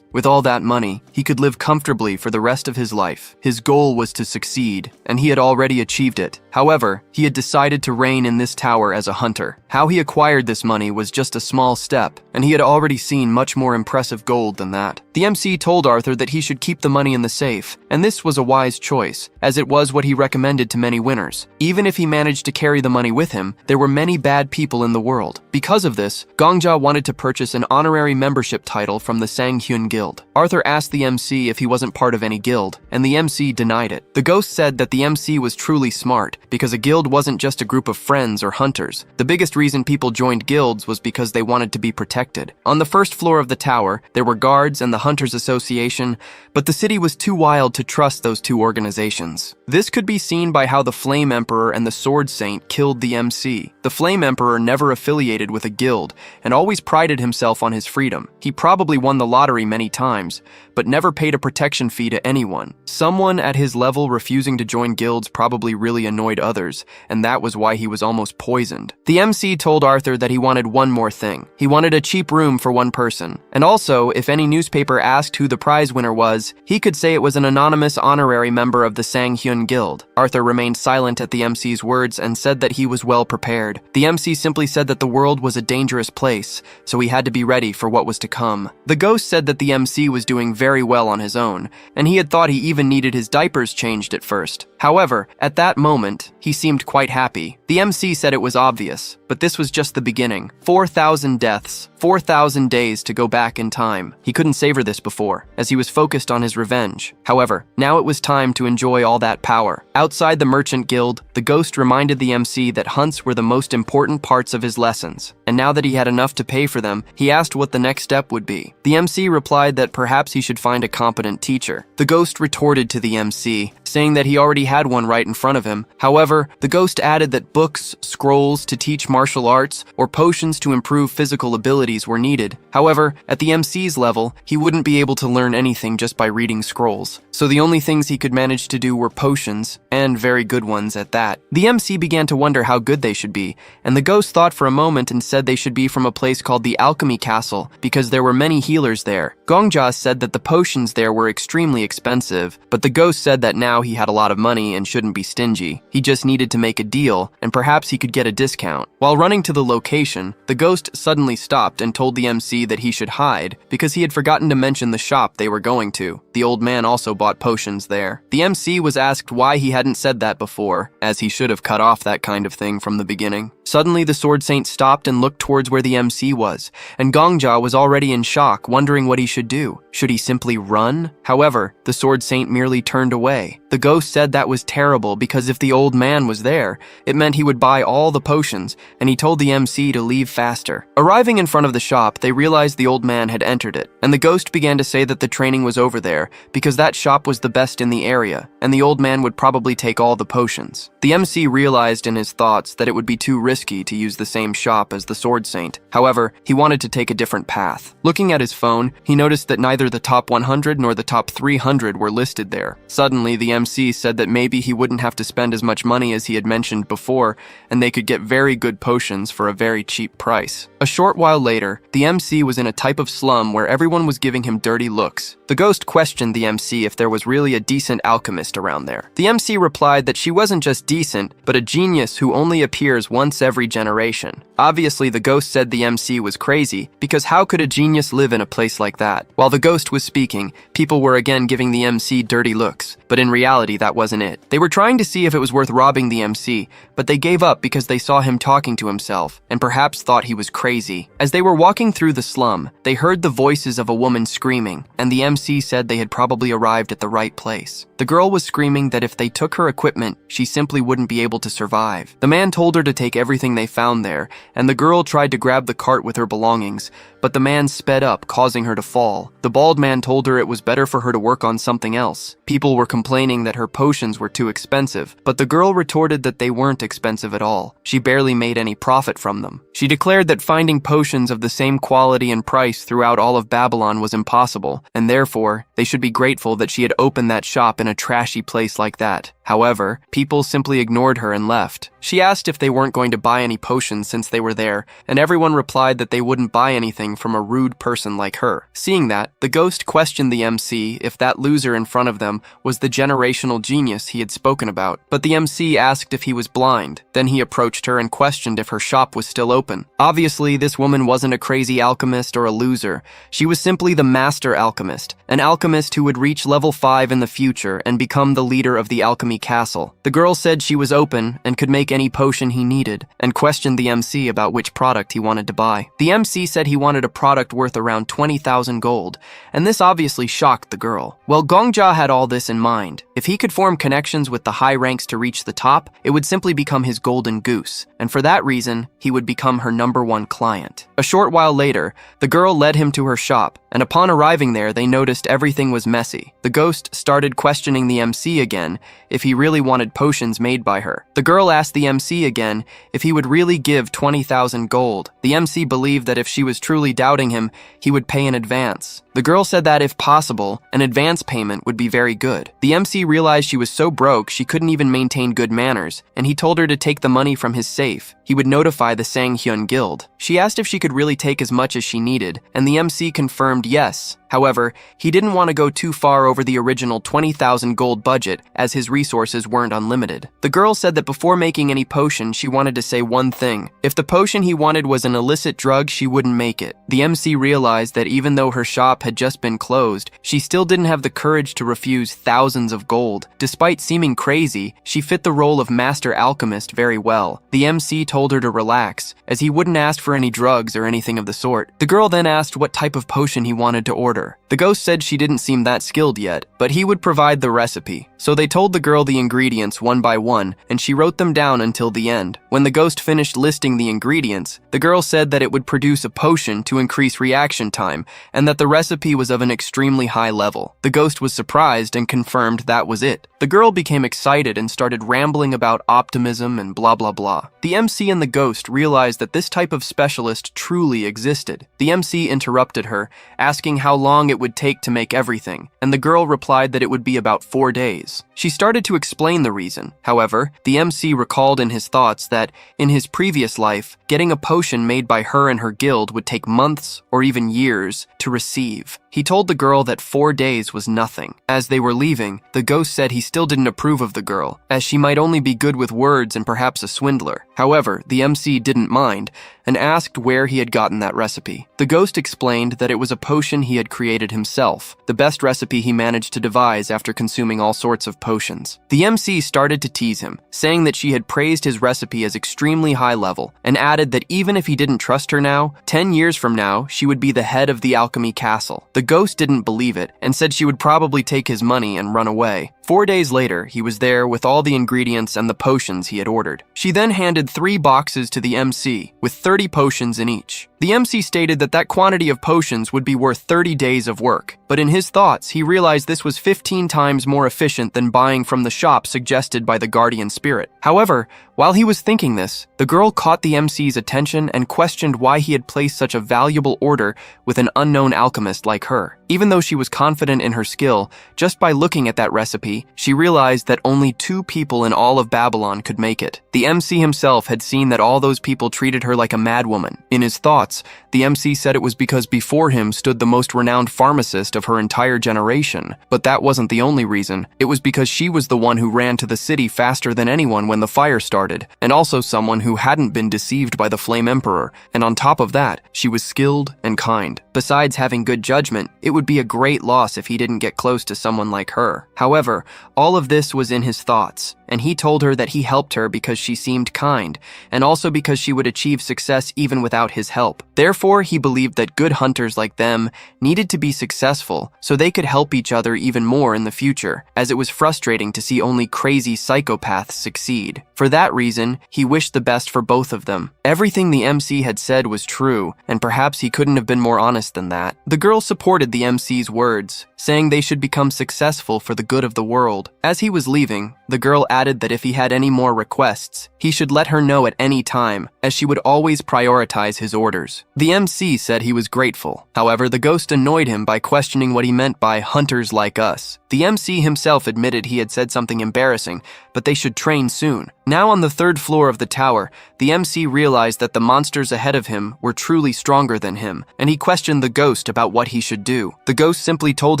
With all that money, he could live comfortably for the rest of his life. His goal was to succeed, and he had already achieved it. However, he had decided to reign in this tower as a hunter. How he acquired this money was just a small step, and he had already seen much more impressive gold than that. The MC told Arthur that he should keep the money in the safe, and this was a wise choice, as it was what he recommended to many winners. Even if he managed to carry the money with him, there were many bad people in the world. Because of this, Gongja wanted to purchase an honorary membership title from the Sang-hyun Guild. Arthur asked the MC if he wasn't part of any guild, and the MC denied it. The ghost said that the MC was truly smart, because a guild wasn't just a group of friends or hunters. The biggest reason people joined guilds was because they wanted to be protected. On the first floor of the tower, there were guards and the Hunters Association, but the city was too wild to trust those two organizations. This could be seen by how the Flame Emperor and the Sword Saint killed the MC. The Flame Emperor never affiliated with a guild, and always prided himself on his freedom. He probably won the lottery many times, but never paid a protection fee to anyone. Someone at his level refusing to join guilds probably really annoyed others, and that was why he was almost poisoned. The MC told Arthur that he wanted one more thing. He wanted a cheap room for one person. And also, if any newspaper asked who the prize winner was, he could say it was an anonymous honorary member of the Sang-hyun Guild. Arthur remained silent at the MC's words and said that he was well prepared. The MC simply said that the world was a dangerous place, so he had to be ready for what was to come. The ghost said that the MC was doing very well on his own, and he had thought he even needed his diapers changed at first. However, at that moment, he seemed quite happy. The MC said it was obvious, but this was just the beginning. 4,000 deaths, 4,000 days to go back in time. He couldn't savor this before, as he was focused on his revenge. However, now it was time to enjoy all that power. Outside the Merchant Guild, the ghost reminded the MC that hunts were the most important parts of his lessons, and now that he had enough to pay for them, he asked what the next step would be. The MC replied that perhaps he should find a competent teacher. The ghost retorted to the MC, saying that he already had one right in front of him. However, the ghost added that books, scrolls to teach martial arts, or potions to improve physical abilities were needed. However, at the MC's level, he wouldn't be able to learn anything just by reading scrolls. So the only things he could manage to do were potions, and very good ones at that. The MC began to wonder how good they should be, and the ghost thought for a moment and said they should be from a place called the Alchemy Castle, because there were many healers there. Gongja said that the potions there were extremely expensive, but the ghost said that now he had had a lot of money and shouldn't be stingy. He just needed to make a deal, and perhaps he could get a discount. While running to the location, the ghost suddenly stopped and told the MC that he should hide because he had forgotten to mention the shop they were going to. The old man also bought potions there. The MC was asked why he hadn't said that before, as he should have cut off that kind of thing from the beginning. Suddenly, the sword saint stopped and looked towards where the MC was, and Gongja was already in shock, wondering what he should do. Should he simply run? However, the sword saint merely turned away. The ghost said that was terrible because if the old man was there, it meant he would buy all the potions, and he told the MC to leave faster. Arriving in front of the shop, they realized the old man had entered it, and the ghost began to say that the training was over there because that shop was the best in the area, and the old man would probably take all the potions. The MC realized in his thoughts that it would be too risky to use the same shop as the sword saint. However, he wanted to take a different path. Looking at his phone, he noticed that neither the top 100 nor the top 300 were listed there. Suddenly, the MC said that maybe he wouldn't have to spend as much money as he had mentioned before, and they could get very good potions for a very cheap price. A short while later, the MC was in a type of slum where everyone was giving him dirty looks. The ghost questioned the MC if there was really a decent alchemist around there. The MC replied that she wasn't just decent, but a genius who only appears once every generation. Obviously, the ghost said the MC was crazy, because how could a genius live in a place like that? While the ghost was speaking, people were again giving the MC dirty looks, but in reality, that wasn't it. They were trying to see if it was worth robbing the MC, but they gave up because they saw him talking to himself, and perhaps thought he was crazy. As they were walking through the slum, they heard the voices of a woman screaming, and the MC said they had probably arrived at the right place. The girl was screaming that if they took her equipment, she simply wouldn't be able to survive. The man told her to take everything they found there, and the girl tried to grab the cart with her belongings, but the man sped up, causing her to fall. The bald man told her it was better for her to work on something else. People were complaining that her potions were too expensive, but the girl retorted that they weren't expensive at all. She barely made any profit from them. She declared that finding potions of the same quality and price throughout all of Babylon was impossible, and therefore, they should be grateful that she had opened that shop in a trashy place like that. However, people simply ignored her and left. She asked if they weren't going to buy any potions since they were there, and everyone replied that they wouldn't buy anything from a rude person like her. Seeing that, the ghost questioned the MC if that loser in front of them was the generational genius he had spoken about, but the MC asked if he was blind. Then he approached her and questioned if her shop was still open. Obviously, this woman wasn't a crazy alchemist or a loser. She was simply the master alchemist, an alchemist who would reach level 5 in the future and become the leader of the alchemy castle. The girl said she was open and could make any potion he needed, and questioned the MC about which product he wanted to buy. The MC said he wanted a product worth around 20,000 gold, and this obviously shocked the girl. Well, Gongja had all this in mind. If he could form connections with the high ranks to reach the top, it would simply become his golden goose, and for that reason, he would become her #1 client. A short while later, the girl led him to her shop, and upon arriving there, they noticed everything was messy. The ghost started questioning the MC again if he really wanted potions made by her. The girl asked the MC again if he would really give 20,000 gold. The MC believed that if she was truly doubting him, he would pay in advance. The girl said that if possible, an advance payment would be very good. The MC realized she was so broke she couldn't even maintain good manners, and he told her to take the money from his safe. He would notify the Sanghyun Guild. She asked if she could really take as much as she needed, and the MC confirmed yes. However, he didn't want to go too far over the original 20,000 gold budget, as his resources weren't unlimited. The girl said that before making any potion, she wanted to say one thing. If the potion he wanted was an illicit drug, she wouldn't make it. The MC realized that even though her shop had just been closed, she still didn't have the courage to refuse thousands of gold. Despite seeming crazy, she fit the role of master alchemist very well. The MC told her to relax, as he wouldn't ask for any drugs or anything of the sort. The girl then asked what type of potion he wanted to order. The ghost said she didn't seem that skilled yet, but he would provide the recipe. So they told the girl the ingredients one by one, and she wrote them down until the end. When the ghost finished listing the ingredients, the girl said that it would produce a potion to increase reaction time, and that the recipe was of an extremely high level. The ghost was surprised and confirmed that was it. The girl became excited and started rambling about optimism and blah blah blah. The MC and the ghost realized that this type of specialist truly existed. The MC interrupted her, asking how long it would take to make everything, and the girl replied that it would be about 4 days. She started to explain the reason. However, the MC recalled in his thoughts that, in his previous life, getting a potion made by her and her guild would take months or even years to receive. He told the girl that 4 days was nothing. As they were leaving, the ghost said he still didn't approve of the girl, as she might only be good with words and perhaps a swindler. However, the MC didn't mind and asked where he had gotten that recipe. The ghost explained that it was a potion he had created himself, the best recipe he managed to devise after consuming all sorts of potions. The MC started to tease him, saying that she had praised his recipe as extremely high level, and added that even if he didn't trust her now, 10 years from now, she would be the head of the alchemy castle. The ghost didn't believe it, and said she would probably take his money and run away. 4 days later, he was there with all the ingredients and the potions he had ordered. She then handed 3 boxes to the MC, with 30 potions in each. The MC stated that that quantity of potions would be worth 30 days of work, but in his thoughts, he realized this was 15 times more efficient than buying from the shop suggested by the guardian spirit. However, while he was thinking this, the girl caught the MC's attention and questioned why he had placed such a valuable order with an unknown alchemist like her. Even though she was confident in her skill, just by looking at that recipe, she realized that only 2 people in all of Babylon could make it. The MC himself had seen that all those people treated her like a madwoman. In his thoughts, the MC said it was because before him stood the most renowned pharmacist of her entire generation. But that wasn't the only reason. It was because she was the one who ran to the city faster than anyone when the fire started, and also someone who hadn't been deceived by the Flame Emperor. And on top of that, she was skilled and kind. Besides having good judgment, it would be a great loss if he didn't get close to someone like her. However, all of this was in his thoughts, and he told her that he helped her because she seemed kind, and also because she would achieve success even without his help. Therefore, he believed that good hunters like them needed to be successful so they could help each other even more in the future, as it was frustrating to see only crazy psychopaths succeed. For that reason, he wished the best for both of them. Everything the MC had said was true, and perhaps he couldn't have been more honest than that. The girl supported the MC's words, saying they should become successful for the good of the world. As he was leaving, the girl added that if he had any more requests, he should let her know at any time, as she would always prioritize his orders. The MC said he was grateful. However, the ghost annoyed him by questioning what he meant by hunters like us. The MC himself admitted he had said something embarrassing, but they should train soon. Now on the 3rd floor of the tower, the MC realized that the monsters ahead of him were truly stronger than him, and he questioned the ghost about what he should do. The ghost simply told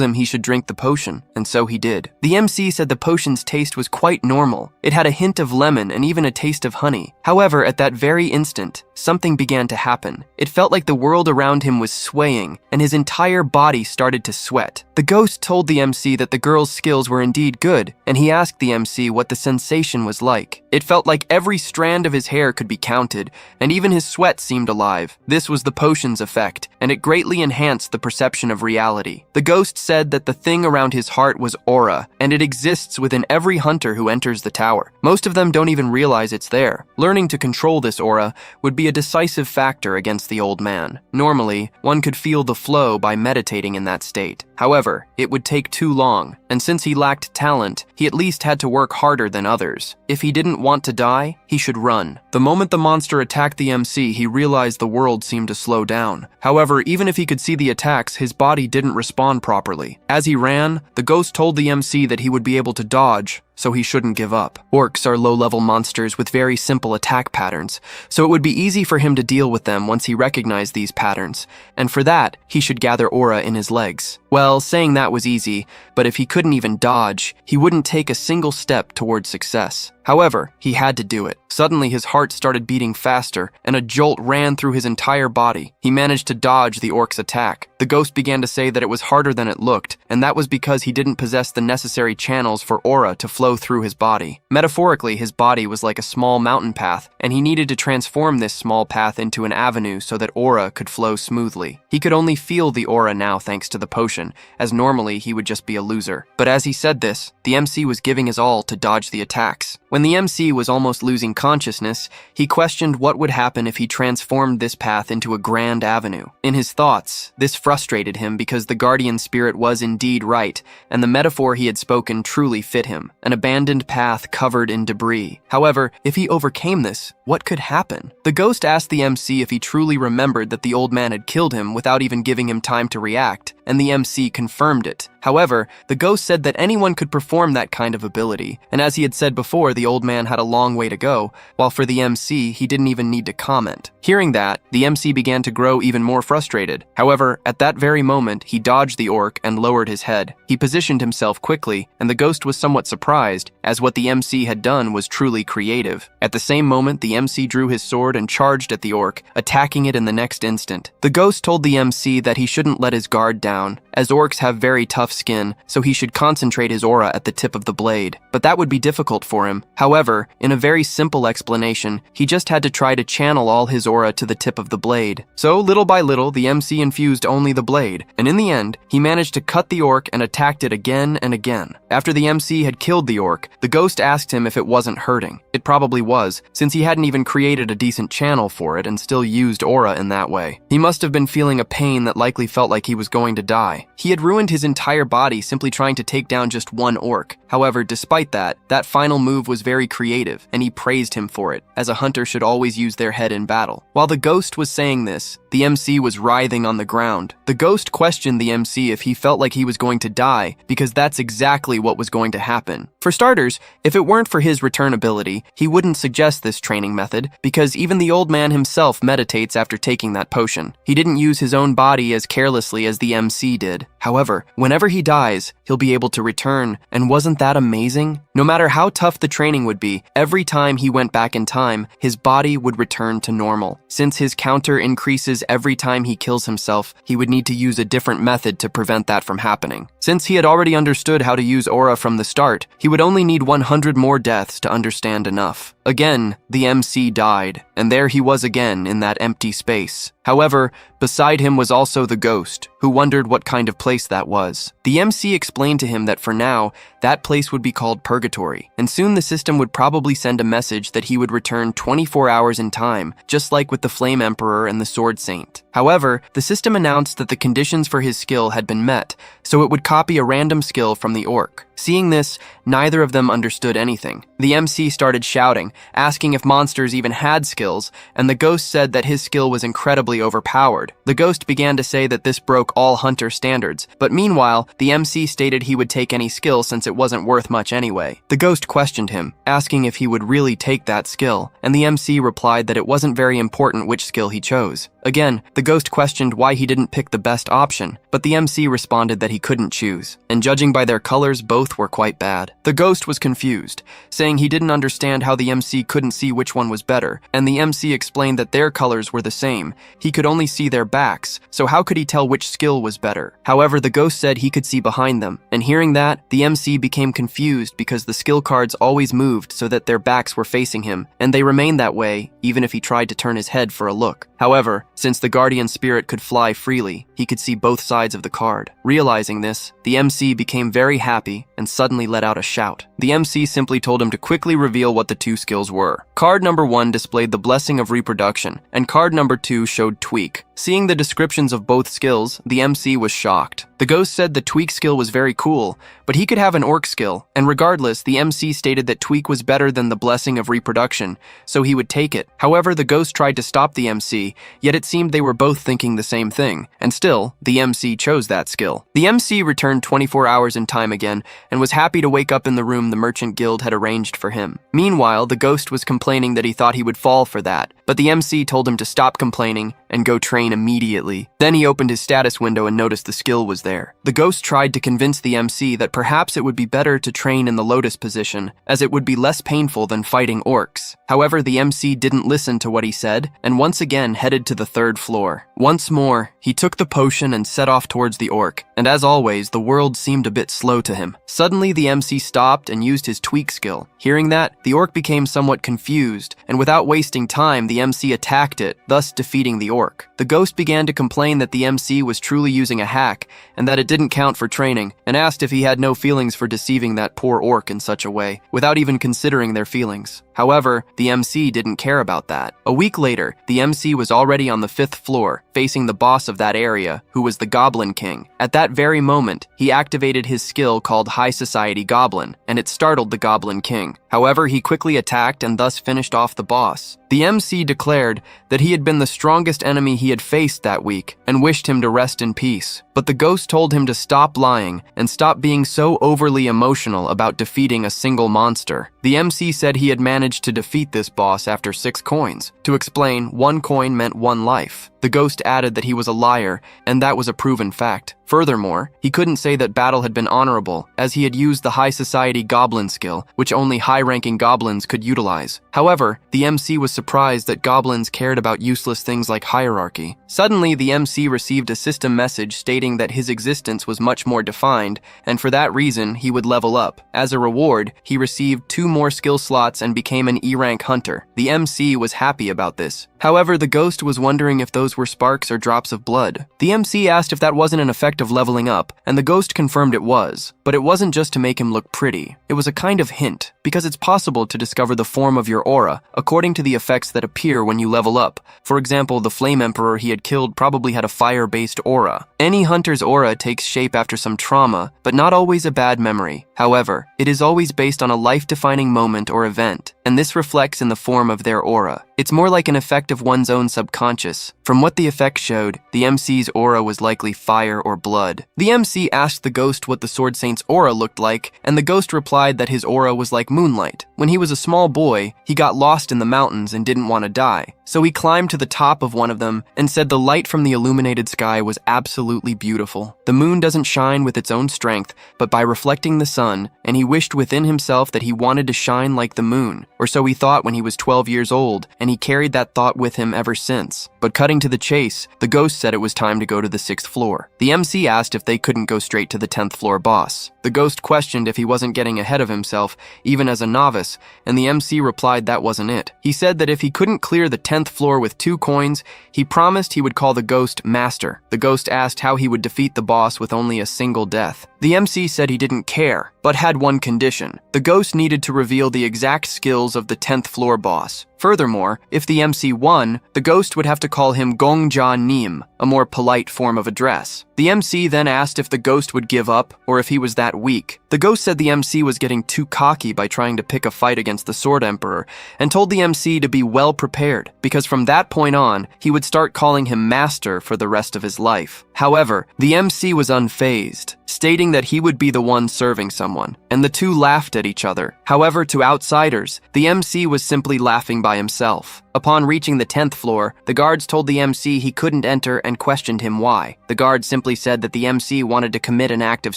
him he should drink the potion, and so he did. The MC said the potion's taste was quite normal. It had a hint of lemon and even a taste of honey. However, at that very instant, something began to happen. It felt like the world around him was swaying, and his entire body started to sweat. The ghost told the MC that the girl's skills were indeed good, and he asked the MC what the sensation was like. It felt like every strand of his hair could be counted, and even his sweat seemed alive. This was the potion's effect, and it greatly enhanced the perception of reality. The ghost said that the thing around his heart was aura, and it exists within every hunter who enters the tower. Most of them don't even realize it's there. Learning to control this aura would be a decisive factor against the old man. Normally, one could feel the flow by meditating in that state. However, it would take too long, and since he lacked talent, he at least had to work harder than others. If he didn't want to die, he should run. The moment the monster attacked the MC, he realized the world seemed to slow down. However, even if he could see the attacks, his body didn't respond properly. As he ran, the ghost told the MC that he would be able to dodge, so he shouldn't give up. Orcs are low-level monsters with very simple attack patterns, so it would be easy for him to deal with them once he recognized these patterns, and for that, he should gather aura in his legs. Well, saying that was easy, but if he couldn't even dodge, he wouldn't take a single step towards success. However, he had to do it. Suddenly, his heart started beating faster, and a jolt ran through his entire body. He managed to dodge the orc's attack. The ghost began to say that it was harder than it looked, and that was because he didn't possess the necessary channels for aura to flow through his body. Metaphorically, his body was like a small mountain path, and he needed to transform this small path into an avenue so that aura could flow smoothly. He could only feel the aura now thanks to the potion, as normally he would just be a loser. But as he said this, the MC was giving his all to dodge the attacks. When the MC was almost losing consciousness, he questioned what would happen if he transformed this path into a grand avenue. In his thoughts, this frustrated him because the guardian spirit was indeed right, and the metaphor he had spoken truly fit him, an abandoned path covered in debris. However, if he overcame this, what could happen? The ghost asked the MC if he truly remembered that the old man had killed him without even giving him time to react. and the MC confirmed it. However, the ghost said that anyone could perform that kind of ability, and as he had said before, the old man had a long way to go, while for the MC, he didn't even need to comment. Hearing that, the MC began to grow even more frustrated. However, at that very moment, he dodged the orc and lowered his head. He positioned himself quickly, and the ghost was somewhat surprised, as what the MC had done was truly creative. At the same moment, the MC drew his sword and charged at the orc, attacking it in the next instant. The ghost told the MC that he shouldn't let his guard down, as orcs have very tough skin, so he should concentrate his aura at the tip of the blade. But that would be difficult for him. However, in a very simple explanation, he just had to try to channel all his aura to the tip of the blade. So, little by little, the MC infused only the blade, and in the end, he managed to cut the orc and attacked it again and again. After the MC had killed the orc, the ghost asked him if it wasn't hurting. It probably was, since he hadn't even created a decent channel for it and still used aura in that way. He must have been feeling a pain that likely felt like he was going to die. He had ruined his entire body simply trying to take down just one orc. However, despite that final move was very creative, and he praised him for it, as a hunter should always use their head in battle. While the ghost was saying this, the MC was writhing on the ground. The ghost questioned the MC if he felt like he was going to die, because that's exactly what was going to happen. For starters, if it weren't for his return ability, he wouldn't suggest this training method, because even the old man himself meditates after taking that potion. He didn't use his own body as carelessly as the MC did. However, whenever he dies, he'll be able to return, and wasn't that amazing? No matter how tough the training would be, every time he went back in time, his body would return to normal. Since his counter increases every time he kills himself, he would need to use a different method to prevent that from happening. Since he had already understood how to use aura from the start, he would only need 100 more deaths to understand enough. Again, the MC died, and there he was again in that empty space. However, beside him was also the ghost, who wondered what kind of place that was. The MC explained to him that for now, that place would be called Purgatory, and soon the system would probably send a message that he would return 24 hours in time, just like with the Flame Emperor and the Sword Saint. However, the system announced that the conditions for his skill had been met, so it would copy a random skill from the orc. Seeing this, neither of them understood anything. The MC started shouting, asking if monsters even had skills, and the ghost said that his skill was incredibly overpowered. The ghost began to say that this broke all hunter standards, but meanwhile, the MC stated he would take any skill since it wasn't worth much anyway. The ghost questioned him, asking if he would really take that skill, and the MC replied that it wasn't very important which skill he chose. Again, the ghost questioned why he didn't pick the best option, but the MC responded that he couldn't choose, and judging by their colors, both were quite bad. The ghost was confused, saying he didn't understand how the MC couldn't see which one was better, and the MC explained that their colors were the same. He could only see their backs, so how could he tell which skill was better? However, the ghost said he could see behind them, and hearing that, the MC became confused because the skill cards always moved so that their backs were facing him, and they remained that way even if he tried to turn his head for a look. However, since the guardian spirit could fly freely, he could see both sides of the card. Realizing this, the MC became very happy and suddenly let out a shout. The MC simply told him to quickly reveal what the two skills were. Card number 1 displayed the Blessing of Reproduction, and card number 2 showed Tweak. Seeing the descriptions of both skills, the MC was shocked. The ghost said the Tweak skill was very cool, but he could have an orc skill, and regardless, the MC stated that Tweak was better than the Blessing of Reproduction, so he would take it. However, the ghost tried to stop the MC, yet it seemed they were both thinking the same thing, and still, the MC chose that skill. The MC returned 24 hours in time again, and was happy to wake up in the room the Merchant Guild had arranged for him. Meanwhile, the ghost was complaining that he thought he would fall for that, but the MC told him to stop complaining and go train immediately. Then he opened his status window and noticed the skill was there. The ghost tried to convince the MC that perhaps it would be better to train in the lotus position, as it would be less painful than fighting orcs. However, the MC didn't listen to what he said, and once again headed to the 3rd floor. Once more, he took the potion and set off towards the orc, and as always, the world seemed a bit slow to him. Suddenly, the MC stopped and used his Tweak skill. Hearing that, the orc became somewhat confused, and without wasting time, the MC attacked it, thus defeating the orc. The ghost began to complain that the MC was truly using a hack, and that it didn't count for training, and asked if he had no feelings for deceiving that poor orc in such a way, without even considering their feelings. However, the MC didn't care about that. A week later, the MC was already on the 5th floor, facing the boss of that area, who was the Goblin King. At that very moment, he activated his skill called High Society Goblin, and it startled the Goblin King. However, he quickly attacked and thus finished off the boss. The The MC declared that he had been the strongest enemy he had faced that week and wished him to rest in peace. But the ghost told him to stop lying and stop being so overly emotional about defeating a single monster. The MC said he had managed to defeat this boss after 6 coins. To explain, 1 coin meant 1 life. The ghost added that he was a liar, and that was a proven fact. Furthermore, he couldn't say that battle had been honorable, as he had used the high society goblin skill, which only high-ranking goblins could utilize. However, the MC was surprised that goblins cared about useless things like hierarchy. Suddenly, the MC received a system message stating that his existence was much more defined, and for that reason, he would level up. As a reward, he received 2 more skill slots and became an E-rank hunter. The MC was happy about this. However, the ghost was wondering if those were sparks or drops of blood. The MC asked if that wasn't an effect of leveling up, and the ghost confirmed it was. But it wasn't just to make him look pretty. It was a kind of hint, because it's possible to discover the form of your aura according to the effects that appear when you level up. For example, the Flame Emperor he had killed probably had a fire-based aura. Any hunter's aura takes shape after some trauma, but not always a bad memory. However, it is always based on a life-defining moment or event, and this reflects in the form of their aura. It's more like an effect of one's own subconscious. From what the effect showed, the MC's aura was likely fire or blood. The MC asked the ghost what the Sword Saint's aura looked like, and the ghost replied that his aura was like moonlight. When he was a small boy, he got lost in the mountains and didn't want to die. So he climbed to the top of one of them and said the light from the illuminated sky was absolutely beautiful. The moon doesn't shine with its own strength, but by reflecting the sun, and he wished within himself that he wanted to shine like the moon, or so he thought when he was 12 years old, and he carried that thought with him ever since. But cutting to the chase, the ghost said it was time to go to the 6th floor. The MC asked if they couldn't go straight to the 10th floor boss. The ghost questioned if he wasn't getting ahead of himself, even as a novice, and the MC replied that wasn't it. He said that if he couldn't clear the 10th floor with 2 coins, he promised he would call the ghost Master. The ghost asked how he would defeat the boss with only a single death. The MC said he didn't care, but had one condition. The ghost needed to reveal the exact skills of the 10th floor boss. Furthermore, if the MC won, the ghost would have to call him Gongja Nim, a more polite form of address. The MC then asked if the ghost would give up, or if he was that weak. The ghost said the MC was getting too cocky by trying to pick a fight against the Sword Emperor, and told the MC to be well prepared, because from that point on, he would start calling him Master for the rest of his life. However, the MC was unfazed, stating that he would be the one serving someone, and the two laughed at each other. However, to outsiders, the MC was simply laughing by himself. Upon reaching the 10th floor, the guards told the MC he couldn't enter and questioned him why. The guard simply said that the MC wanted to commit an act of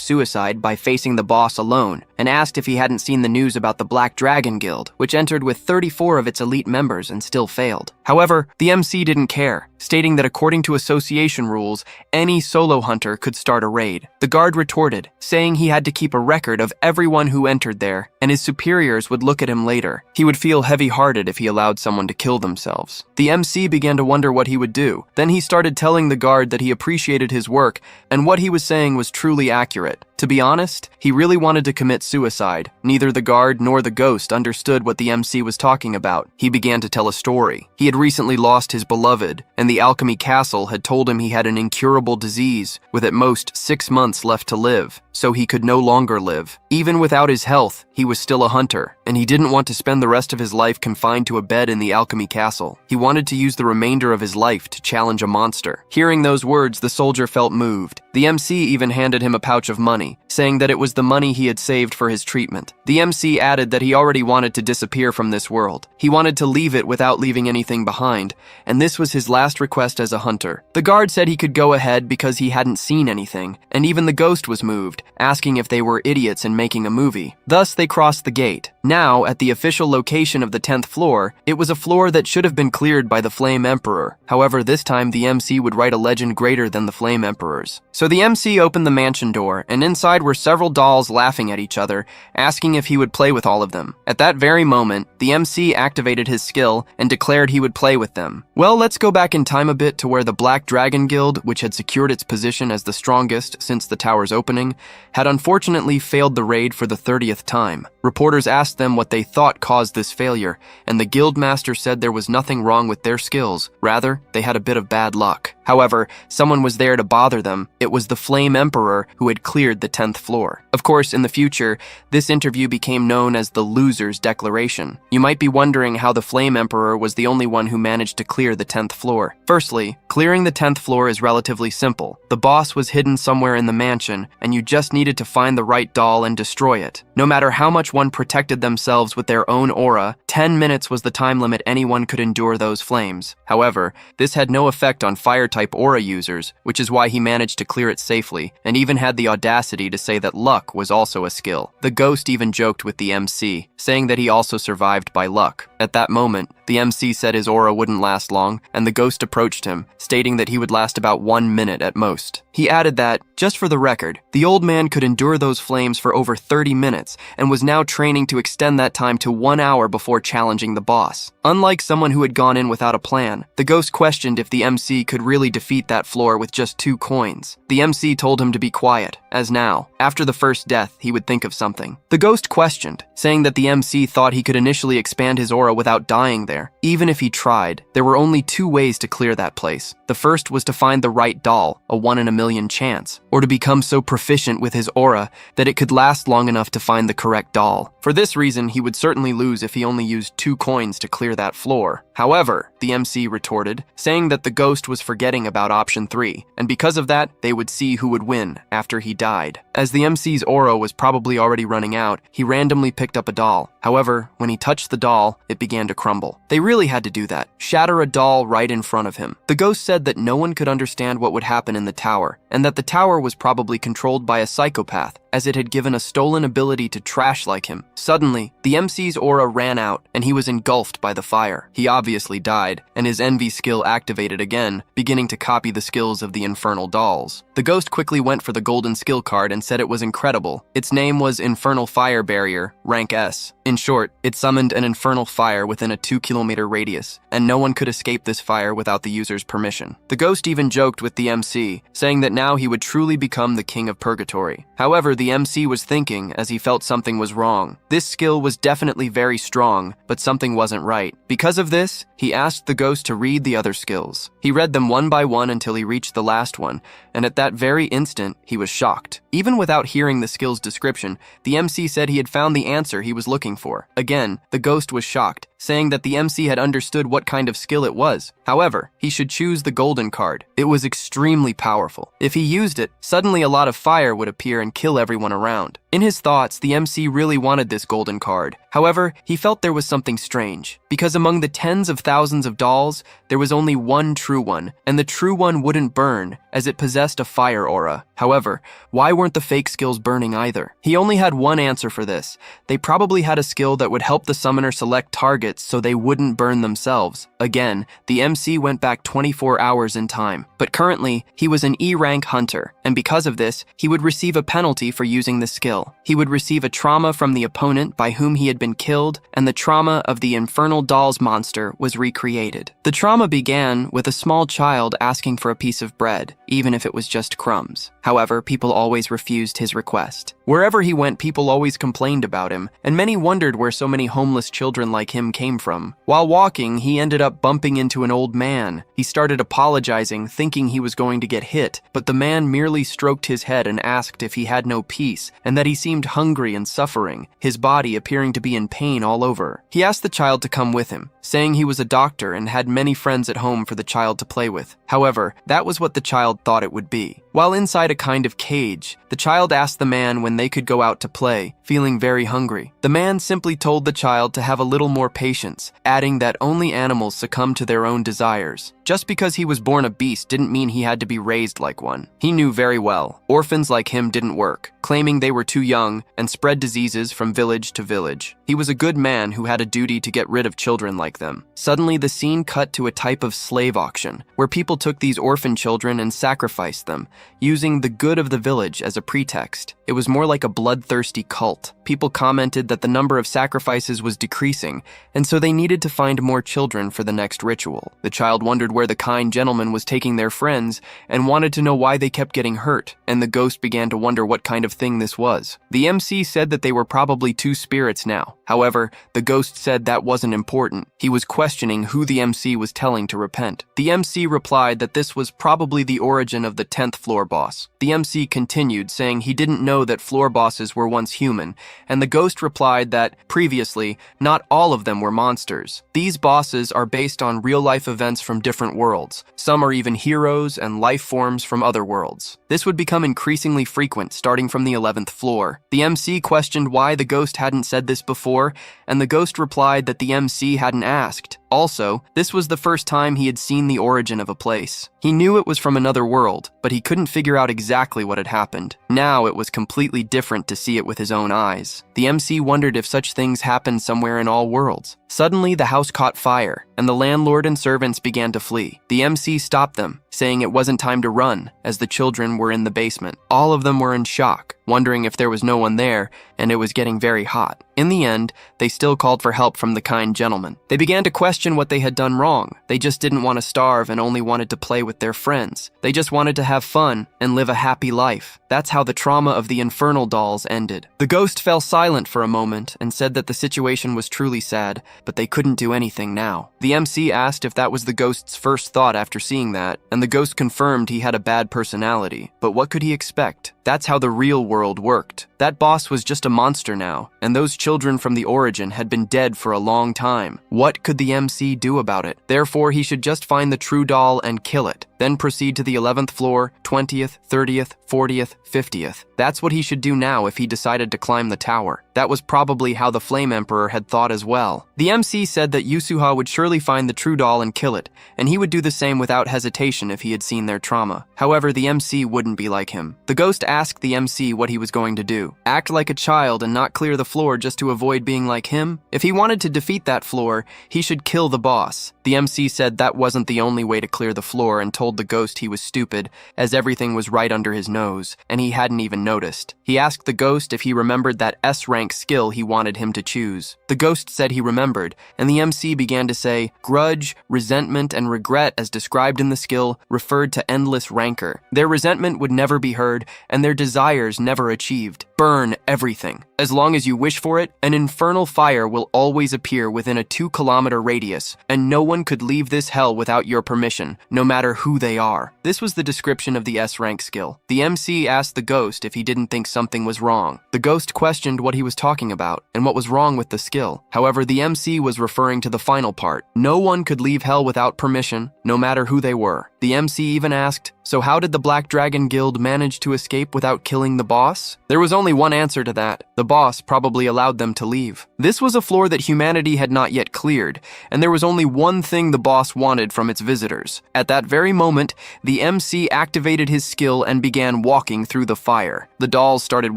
suicide by facing the boss alone, and asked if he hadn't seen the news about the Black Dragon Guild, which entered with 34 of its elite members and still failed. However, the MC didn't care, stating that according to association rules, any solo hunter could start a raid. The guard retorted, saying he had to keep a record of everyone who entered there, and his superiors would look at him later. He would feel heavy-hearted if he allowed someone to kill themselves. The MC began to wonder what he would do. Then he started telling the guard that he appreciated his work, and what he was saying was truly accurate. To be honest, he really wanted to commit suicide. Neither the guard nor the ghost understood what the MC was talking about. He began to tell a story. He had recently lost his beloved, and the Alchemy Castle had told him he had an incurable disease, with at most 6 months left to live, so he could no longer live. Even without his health, he was still a hunter, and he didn't want to spend the rest of his life confined to a bed in the Alchemy Castle. He wanted to use the remainder of his life to challenge a monster. Hearing those words, the soldier felt moved. The MC even handed him a pouch of money, saying that it was the money he had saved for his treatment. The MC added that he already wanted to disappear from this world. He wanted to leave it without leaving anything behind, and this was his last request as a hunter. The guard said he could go ahead because he hadn't seen anything, and even the ghost was moved, asking if they were idiots in making a movie. Thus, they crossed the gate. Now, at the official location of the 10th floor, it was a floor that should have been cleared by the Flame Emperor. However, this time the MC would write a legend greater than the Flame Emperor's. So the MC opened the mansion door, and inside were several dolls laughing at each other, asking if he would play with all of them. At that very moment, the MC activated his skill and declared he would play with them. Well, let's go back in time a bit to where the Black Dragon Guild, which had secured its position as the strongest since the tower's opening, had unfortunately failed the raid for the 30th time. Reporters asked them what they thought caused this failure, and the guild master said there was nothing wrong with their skills. Rather, they had a bit of bad luck. However, someone was there to bother them. It it was the Flame Emperor who had cleared the 10th floor. Of course, in the future, this interview became known as the Loser's Declaration. You might be wondering how the Flame Emperor was the only one who managed to clear the 10th floor. Firstly, clearing the 10th floor is relatively simple. The boss was hidden somewhere in the mansion, and you just needed to find the right doll and destroy it. No matter how much one protected themselves with their own aura, 10 minutes was the time limit anyone could endure those flames. However, this had no effect on fire-type aura users, which is why he managed to clear it safely, and even had the audacity to say that luck was also a skill. The ghost even joked with the MC, saying that he also survived by luck. At that moment, the MC said his aura wouldn't last long, and the ghost approached him, stating that he would last about 1 minute at most. He added that, just for the record, the old man could endure those flames for over 30 minutes, and was now training to extend that time to 1 hour before challenging the boss. Unlike someone who had gone in without a plan, the ghost questioned if the MC could really defeat that floor with just 2 coins. The MC told him to be quiet, as now, after the first death, he would think of something. The ghost questioned, saying that the MC thought he could initially expand his aura without dying there. Even if he tried, there were only 2 ways to clear that place. The first was to find the right doll, a 1 in a million chance, or to become so proficient with his aura that it could last long enough to find the correct doll. For this reason, he would certainly lose if he only used 2 coins to clear that floor. However, the MC retorted, saying that the ghost was forgetting about option 3, and because of that, they would see who would win after he died. As the MC's aura was probably already running out, he randomly picked up a doll. However, when he touched the doll, it began to crumble. They really had to do that, shatter a doll right in front of him. The ghost said that no one could understand what would happen in the tower, and that the tower was probably controlled by a psychopath, as it had given a stolen ability to trash like him. Suddenly, the MC's aura ran out, and he was engulfed by the fire. He obviously died, and his envy skill activated again, beginning to copy the skills of the infernal dolls. The ghost quickly went for the golden skill card and said it was incredible. Its name was Infernal Fire Barrier, rank S. In short, it summoned an infernal fire within a 2-kilometer radius, and no one could escape this fire without the user's permission. The ghost even joked with the MC, saying that now he would truly become the king of purgatory. However, the MC was thinking as he felt something was wrong. This skill was definitely very strong, but something wasn't right. Because of this, he asked the ghost to read the other skills. He read them one by one until he reached the last one, and at that very instant, he was shocked. Even without hearing the skill's description, the MC said he had found the answer he was looking for. Again, the ghost was shocked, saying that the MC had understood what kind of skill it was. However, he should choose the golden card. It was extremely powerful. If he used it, suddenly a lot of fire would appear and kill everyone around. In his thoughts, the MC really wanted this golden card. However, he felt there was something strange, because among the tens of thousands of dolls, there was only one true one, and the true one wouldn't burn, as it possessed a fire aura. However, why weren't the fake skills burning either? He only had one answer for this. They probably had a skill that would help the summoner select targets so they wouldn't burn themselves. Again, the MC went back 24 hours in time, but currently, he was an E-rank hunter, and because of this, he would receive a penalty for using the skill. He would receive a trauma from the opponent by whom he had been killed, and the trauma of the Infernal Dolls monster was recreated. The trauma began with a small child asking for a piece of bread, even if it was just crumbs. However, people always refused his request. Wherever he went, people always complained about him, and many wondered where so many homeless children like him came from. While walking, he ended up bumping into an old man. He started apologizing, thinking he was going to get hit, but the man merely stroked his head and asked if he had no peace, and that he seemed hungry and suffering, his body appearing to be in pain all over. He asked the child to come with him, saying he was a doctor and had many friends at home for the child to play with. However, that was what the child thought it would be. While inside a kind of cage, the child asked the man when they could go out to play, feeling very hungry. The man simply told the child to have a little more patience, adding that only animals succumb to their own desires. Just because he was born a beast didn't mean he had to be raised like one. He knew very well, orphans like him didn't work, claiming they were too young and spread diseases from village to village. He was a good man who had a duty to get rid of children like them. Suddenly, the scene cut to a type of slave auction, where people took these orphan children and sacrificed them, using the good of the village as a pretext. It was more like a bloodthirsty cult. People commented that the number of sacrifices was decreasing, and so they needed to find more children for the next ritual. The child wondered where the kind gentleman was taking their friends and wanted to know why they kept getting hurt, and the ghost began to wonder what kind of thing this was. The MC said that they were probably two spirits now. However, the ghost said that wasn't important. He was questioning who the MC was telling to repent. The MC replied that this was probably the origin of the 10th floor boss. The MC continued, saying he didn't know that floor bosses were once human, and the ghost replied that, previously, not all of them were monsters. These bosses are based on real-life events from different worlds. Some are even heroes and life forms from other worlds. This would become increasingly frequent, starting from the 11th floor. The MC questioned why the ghost hadn't said this before, and the ghost replied that the MC hadn't asked. Also, this was the first time he had seen the origin of a place. He knew it was from another world, but he couldn't figure out exactly what had happened. Now it was completely different to see it with his own eyes. The MC wondered if such things happened somewhere in all worlds. Suddenly, the house caught fire, and the landlord and servants began to flee. The MC stopped them, saying it wasn't time to run, as the children were in the basement. All of them were in shock, wondering if there was no one there, and it was getting very hot. In the end, they still called for help from the kind gentleman. They began to question what they had done wrong. They just didn't want to starve and only wanted to play with their friends. They just wanted to have fun and live a happy life. That's how the trauma of the infernal dolls ended. The ghost fell silent for a moment and said that the situation was truly sad, but they couldn't do anything now. The MC asked if that was the ghost's first thought after seeing that, and the ghost confirmed he had a bad personality. But what could he expect? That's how the real world worked. That boss was just a monster now, and those children from the origin had been dead for a long time. What could the MC do about it? Therefore, he should just find the true doll and kill it, then proceed to the 11th floor, 20th, 30th, 40th, 50th. That's what he should do now if he decided to climb the tower. That was probably how the Flame Emperor had thought as well. The MC said that Yusuha would surely find the true doll and kill it, and he would do the same without hesitation if he had seen their trauma. However, the MC wouldn't be like him. The ghost asked the MC what he was going to do. Act like a child and not clear the floor just to avoid being like him? If he wanted to defeat that floor, he should kill the boss. The MC said that wasn't the only way to clear the floor and told the ghost he was stupid, as everything was right under his nose, and he hadn't even noticed. He asked the ghost if he remembered that S-rank skill he wanted him to choose. The ghost said he remembered, and the MC began to say, grudge, resentment, and regret as described in the skill referred to endless rancor. Their resentment would never be heard, and their desires never achieved. Burn everything. As long as you wish for it, an infernal fire will always appear within a 2-kilometer radius, and no one could leave this hell without your permission, no matter who they are. This was the description of the S-rank skill. The MC asked the ghost if he didn't think something was wrong. The ghost questioned what he was talking about, and what was wrong with the skill. However, the MC was referring to the final part. No one could leave hell without permission, no matter who they were. The MC even asked, so how did the Black Dragon Guild manage to escape without killing the boss? There was only one answer to that. The boss probably allowed them to leave. This was a floor that humanity had not yet cleared, and there was only one thing the boss wanted from its visitors. At that very moment, the MC activated his skill and began walking through the fire. The dolls started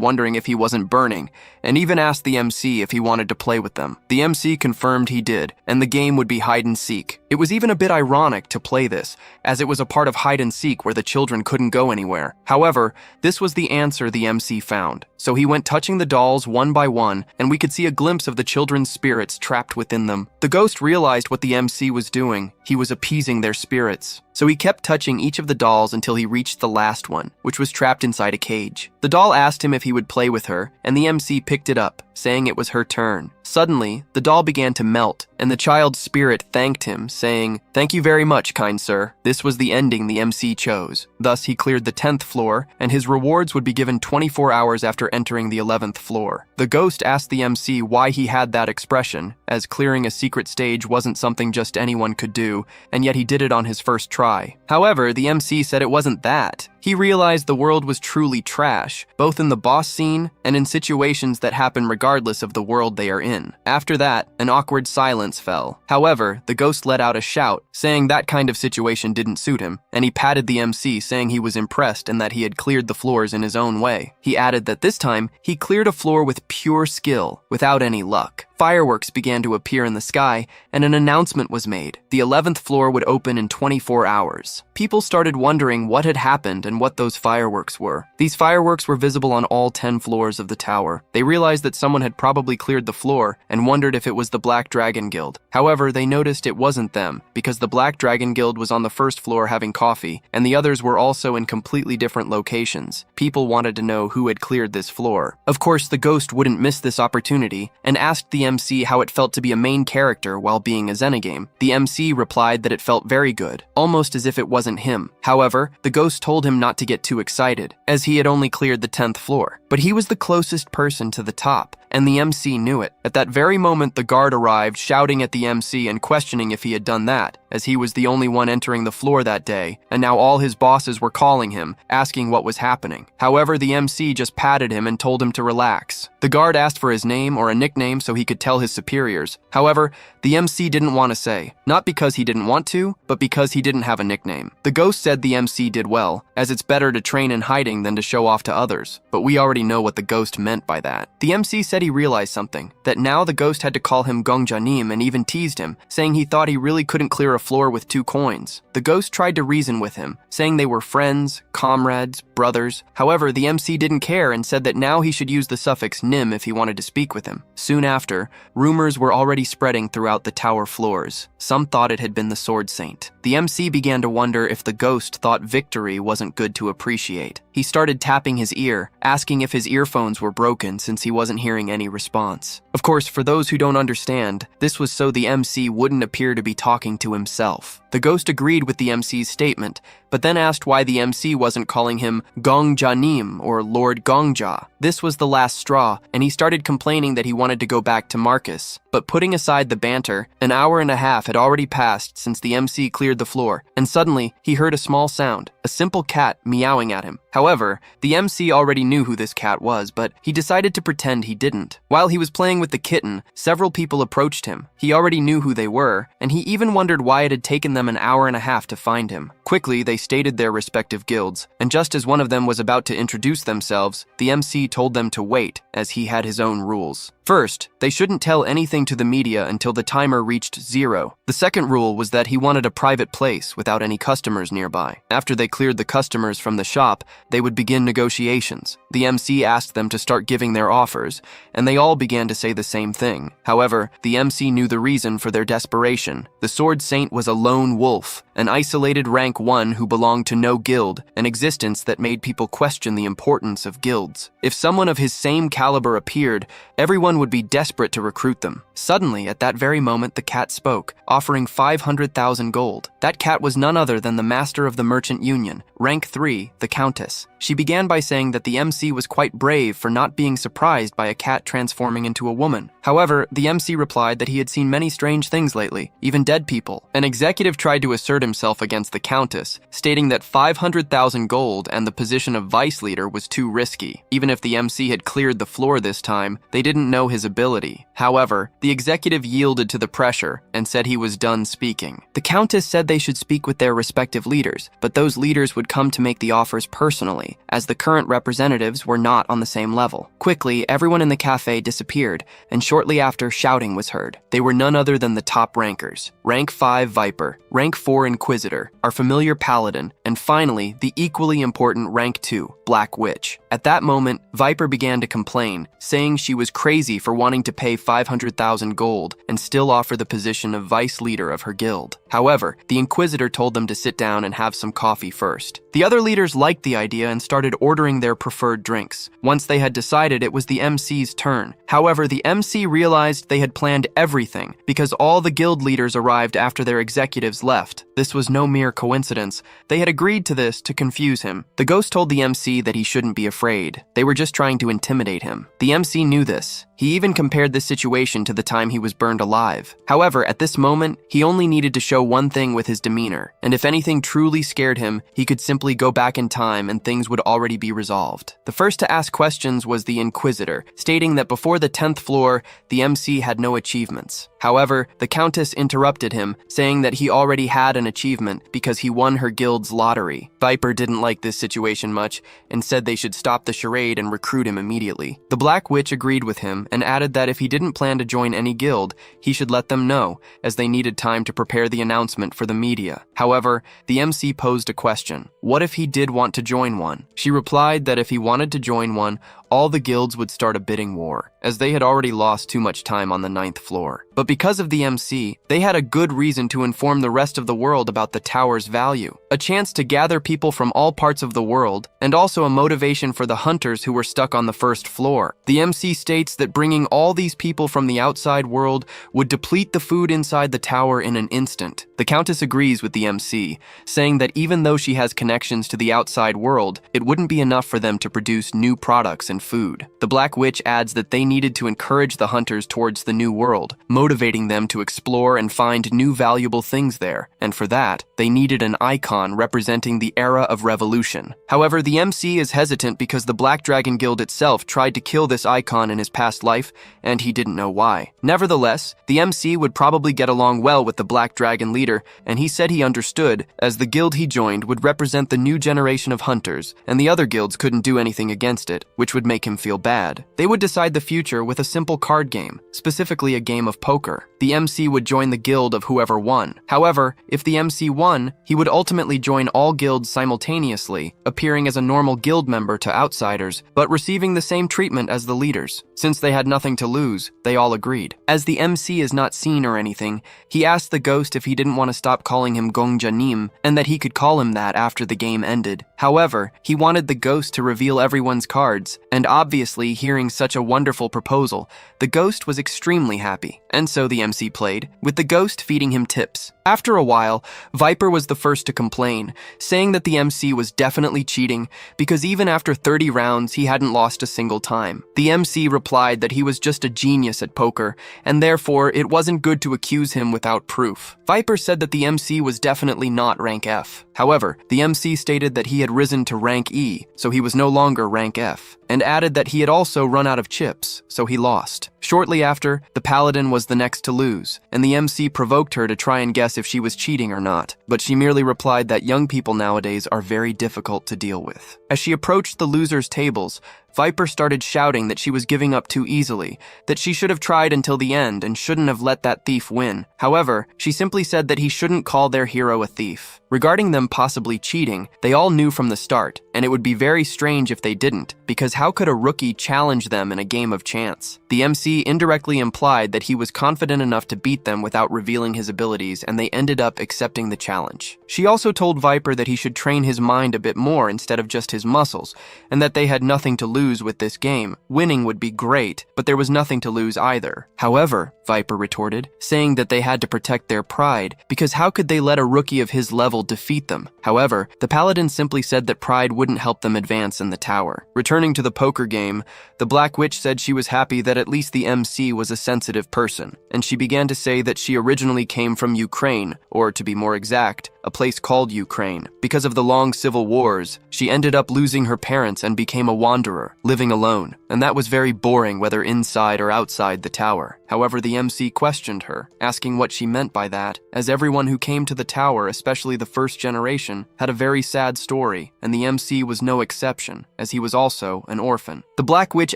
wondering if he wasn't burning, and even asked the MC if he wanted to play with them. The MC confirmed he did, and the game would be hide and seek. It was even a bit ironic to play this, as it was a part of hide and seek where the children couldn't go anywhere. However, this was the answer the MC found. So he went touching the dolls one by one, and we could see a glimpse of the children's spirits trapped within them. The ghost realized what the MC was doing. He was appeasing their spirits. So he kept touching each of the dolls until he reached the last one, which was trapped inside a cage. The doll asked him if he would play with her, and the MC picked it up, saying it was her turn. Suddenly, the doll began to melt, and the child's spirit thanked him, saying, "Thank you very much, kind sir." This was the ending the MC chose. Thus, he cleared the 10th floor, and his rewards would be given 24 hours after entering the 11th floor. The ghost asked the MC why he had that expression, as clearing a secret stage wasn't something just anyone could do, and yet he did it on his first try. However, the MC said it wasn't that. He realized the world was truly trash, both in the boss scene and in situations that happen regardless of the world they are in. After that, an awkward silence fell. However, the ghost let out a shout, saying that kind of situation didn't suit him, and he patted the MC, saying he was impressed and that he had cleared the floors in his own way. He added that this time, he cleared a floor with pure skill, without any luck. Fireworks began to appear in the sky, and an announcement was made. The 11th floor would open in 24 hours. People started wondering what had happened and what those fireworks were. These fireworks were visible on all 10 floors of the tower. They realized that someone had probably cleared the floor and wondered if it was the Black Dragon Guild. However, they noticed it wasn't them, because the Black Dragon Guild was on the first floor having coffee, and the others were also in completely different locations. People wanted to know who had cleared this floor. Of course, the ghost wouldn't miss this opportunity, and asked the MC how it felt to be a main character while being a Zenigame. The MC replied that it felt very good, almost as if it wasn't him. However, the ghost told him not to get too excited, as he had only cleared the 10th floor. But he was the closest person to the top, and the MC knew it. At that very moment, the guard arrived, shouting at the MC and questioning if he had done that, as he was the only one entering the floor that day, and now all his bosses were calling him, asking what was happening. However, the MC just patted him and told him to relax. The guard asked for his name or a nickname so he could tell his superiors. However, the MC didn't want to say, not because he didn't want to, but because he didn't have a nickname. The ghost said the MC did well, as it's better to train in hiding than to show off to others, but we already know what the ghost meant by that. The MC said he realized something, that now the ghost had to call him Gongjanim and even teased him, saying he thought he really couldn't clear a floor with 2 coins. The ghost tried to reason with him, saying they were friends, comrades, brothers. However, the MC didn't care and said that now he should use the suffix nim if he wanted to speak with him. Soon after, rumors were already spreading throughout the tower floors. Some thought it had been the Sword Saint. The MC began to wonder if the ghost thought victory wasn't good to appreciate. He started tapping his ear, asking if his earphones were broken since he wasn't hearing any response. Of course, for those who don't understand, this was so the MC wouldn't appear to be talking to himself. The ghost agreed with the MC's statement, but then asked why the MC wasn't calling him Gongjanim or Lord Gongja. This was the last straw, and he started complaining that he wanted to go back to Marcus. But putting aside the banter, an hour and a half had already passed since the MC cleared the floor, and suddenly he heard a small sound, a simple cat meowing at him. However, the MC already knew who this cat was, but he decided to pretend he didn't. While he was playing with the kitten, several people approached him. He already knew who they were, and he even wondered why it had taken them an hour and a half to find him. Quickly, they stated their respective guilds, and just as one of them was about to introduce themselves, the MC told them to wait, as he had his own rules. First, they shouldn't tell anything to the media until the timer reached 0. The second rule was that he wanted a private place without any customers nearby. After they cleared the customers from the shop, they would begin negotiations. The MC asked them to start giving their offers, and they all began to say the same thing. However, the MC knew the reason for their desperation. The Sword Saint was a lone wolf, an isolated rank 1 who belonged to no guild, an existence that made people question the importance of guilds. If someone of his same caliber appeared, everyone would be desperate to recruit them. Suddenly, at that very moment, the cat spoke, offering 500,000 gold. That cat was none other than the master of the merchant union, rank 3, the Countess. She began by saying that the MC was quite brave for not being surprised by a cat transforming into a woman. However, the MC replied that he had seen many strange things lately, even dead people. An executive tried to assert himself against the Countess, stating that 500,000 gold and the position of vice leader was too risky. Even if the MC had cleared the floor this time, they didn't know his ability. However, the executive yielded to the pressure and said he was done speaking. The Countess said they should speak with their respective leaders, but those leaders would come to make the offers personally, as the current representatives were not on the same level. Quickly, everyone in the cafe disappeared, and shortly after, shouting was heard. They were none other than the top rankers. Rank 5 Viper, Rank 4 Inquisitor, our familiar Paladin, and finally, the equally important Rank 2, Black Witch. At that moment, Viper began to complain, saying she was crazy for wanting to pay 500,000 gold and still offer the position of vice leader of her guild. However, the Inquisitor told them to sit down and have some coffee first. The other leaders liked the idea and started ordering their preferred drinks. Once they had decided, it was the MC's turn. However, the MC realized they had planned everything because all the guild leaders arrived after their executives left. This was no mere coincidence. They had agreed to this to confuse him. The ghost told the MC that he shouldn't be afraid. They were just trying to intimidate him. The MC knew this. He even compared this situation to the time he was burned alive. However, at this moment, he only needed to show one thing with his demeanor, and if anything truly scared him, he could simply go back in time and things would already be resolved. The first to ask questions was the Inquisitor, stating that before the 10th floor, the MC had no achievements. However, the Countess interrupted him, saying that he already had an achievement because he won her guild's lottery. Viper didn't like this situation much and said they should stop the charade and recruit him immediately. The Black Witch agreed with him and added that if he didn't plan to join any guild, he should let them know, as they needed time to prepare the announcement for the media. However, the MC posed a question. What if he did want to join one? She replied that if he wanted to join one, all the guilds would start a bidding war, as they had already lost too much time on the 9th floor. But because of the MC, they had a good reason to inform the rest of the world about the tower's value. a chance to gather people from all parts of the world, and also a motivation for the hunters who were stuck on the first floor. The MC states that bringing all these people from the outside world would deplete the food inside the tower in an instant. The Countess agrees with the MC, saying that even though she has connections to the outside world, it wouldn't be enough for them to produce new products and food. The Black Witch adds that they needed to encourage the hunters towards the new world, motivating them to explore and find new valuable things there, and for that, they needed an icon representing the era of revolution. However, the MC is hesitant because the Black Dragon Guild itself tried to kill this icon in his past life, and he didn't know why. Nevertheless, the MC would probably get along well with the Black Dragon leader, and he said he understood, as the guild he joined would represent the new generation of hunters, and the other guilds couldn't do anything against it, which would make him feel bad. They would decide the future with a simple card game, specifically a game of poker. The MC would join the guild of whoever won. However, if the MC won, he would ultimately join all guilds simultaneously, appearing as a normal guild member to outsiders, but receiving the same treatment as the leaders. Since they had nothing to lose, they all agreed. As the MC is not seen or anything, he asked the ghost if he didn't want to stop calling him Gongjanim, and that he could call him that after the game ended. However, he wanted the ghost to reveal everyone's cards, and obviously, hearing such a wonderful proposal, the ghost was extremely happy, and so the MC played, with the ghost feeding him tips. After a while, Viper was the first to complain, saying that the MC was definitely cheating because even after 30 rounds, he hadn't lost a single time. The MC replied that he was just a genius at poker, and therefore it wasn't good to accuse him without proof. Viper said that the MC was definitely not rank F. However, the MC stated that he had risen to rank E, so he was no longer rank F, and added that he had also run out of chips, so he lost. Shortly after, the Paladin was the next to lose, and the MC provoked her to try and guess if she was cheating or not, but she merely replied that young people nowadays are very difficult to deal with. As she approached the losers' tables, Viper started shouting that she was giving up too easily, that she should have tried until the end and shouldn't have let that thief win. However, she simply said that he shouldn't call their hero a thief. Regarding them possibly cheating, they all knew from the start, and it would be very strange if they didn't, because how could a rookie challenge them in a game of chance? The MC indirectly implied that he was confident enough to beat them without revealing his abilities, and they ended up accepting the challenge. She also told Viper that he should train his mind a bit more instead of just his muscles, and that they had nothing to lose with this game. Winning would be great, but there was nothing to lose either. However, Viper retorted, saying that they had to protect their pride, because how could they let a rookie of his level defeat them? However, the Paladin simply said that pride wouldn't help them advance in the tower. Returning to the poker game, the Black Witch said she was happy that at least the MC was a sensitive person, and she began to say that she originally came from Ukraine, or to be more exact, a place called Ukraine. Because of the long civil wars, she ended up losing her parents and became a wanderer, living alone, and that was very boring whether inside or outside the tower. However, the MC questioned her, asking what she meant by that, as everyone who came to the tower, especially the first generation, had a very sad story, and the MC was no exception, as he was also an orphan. The Black Witch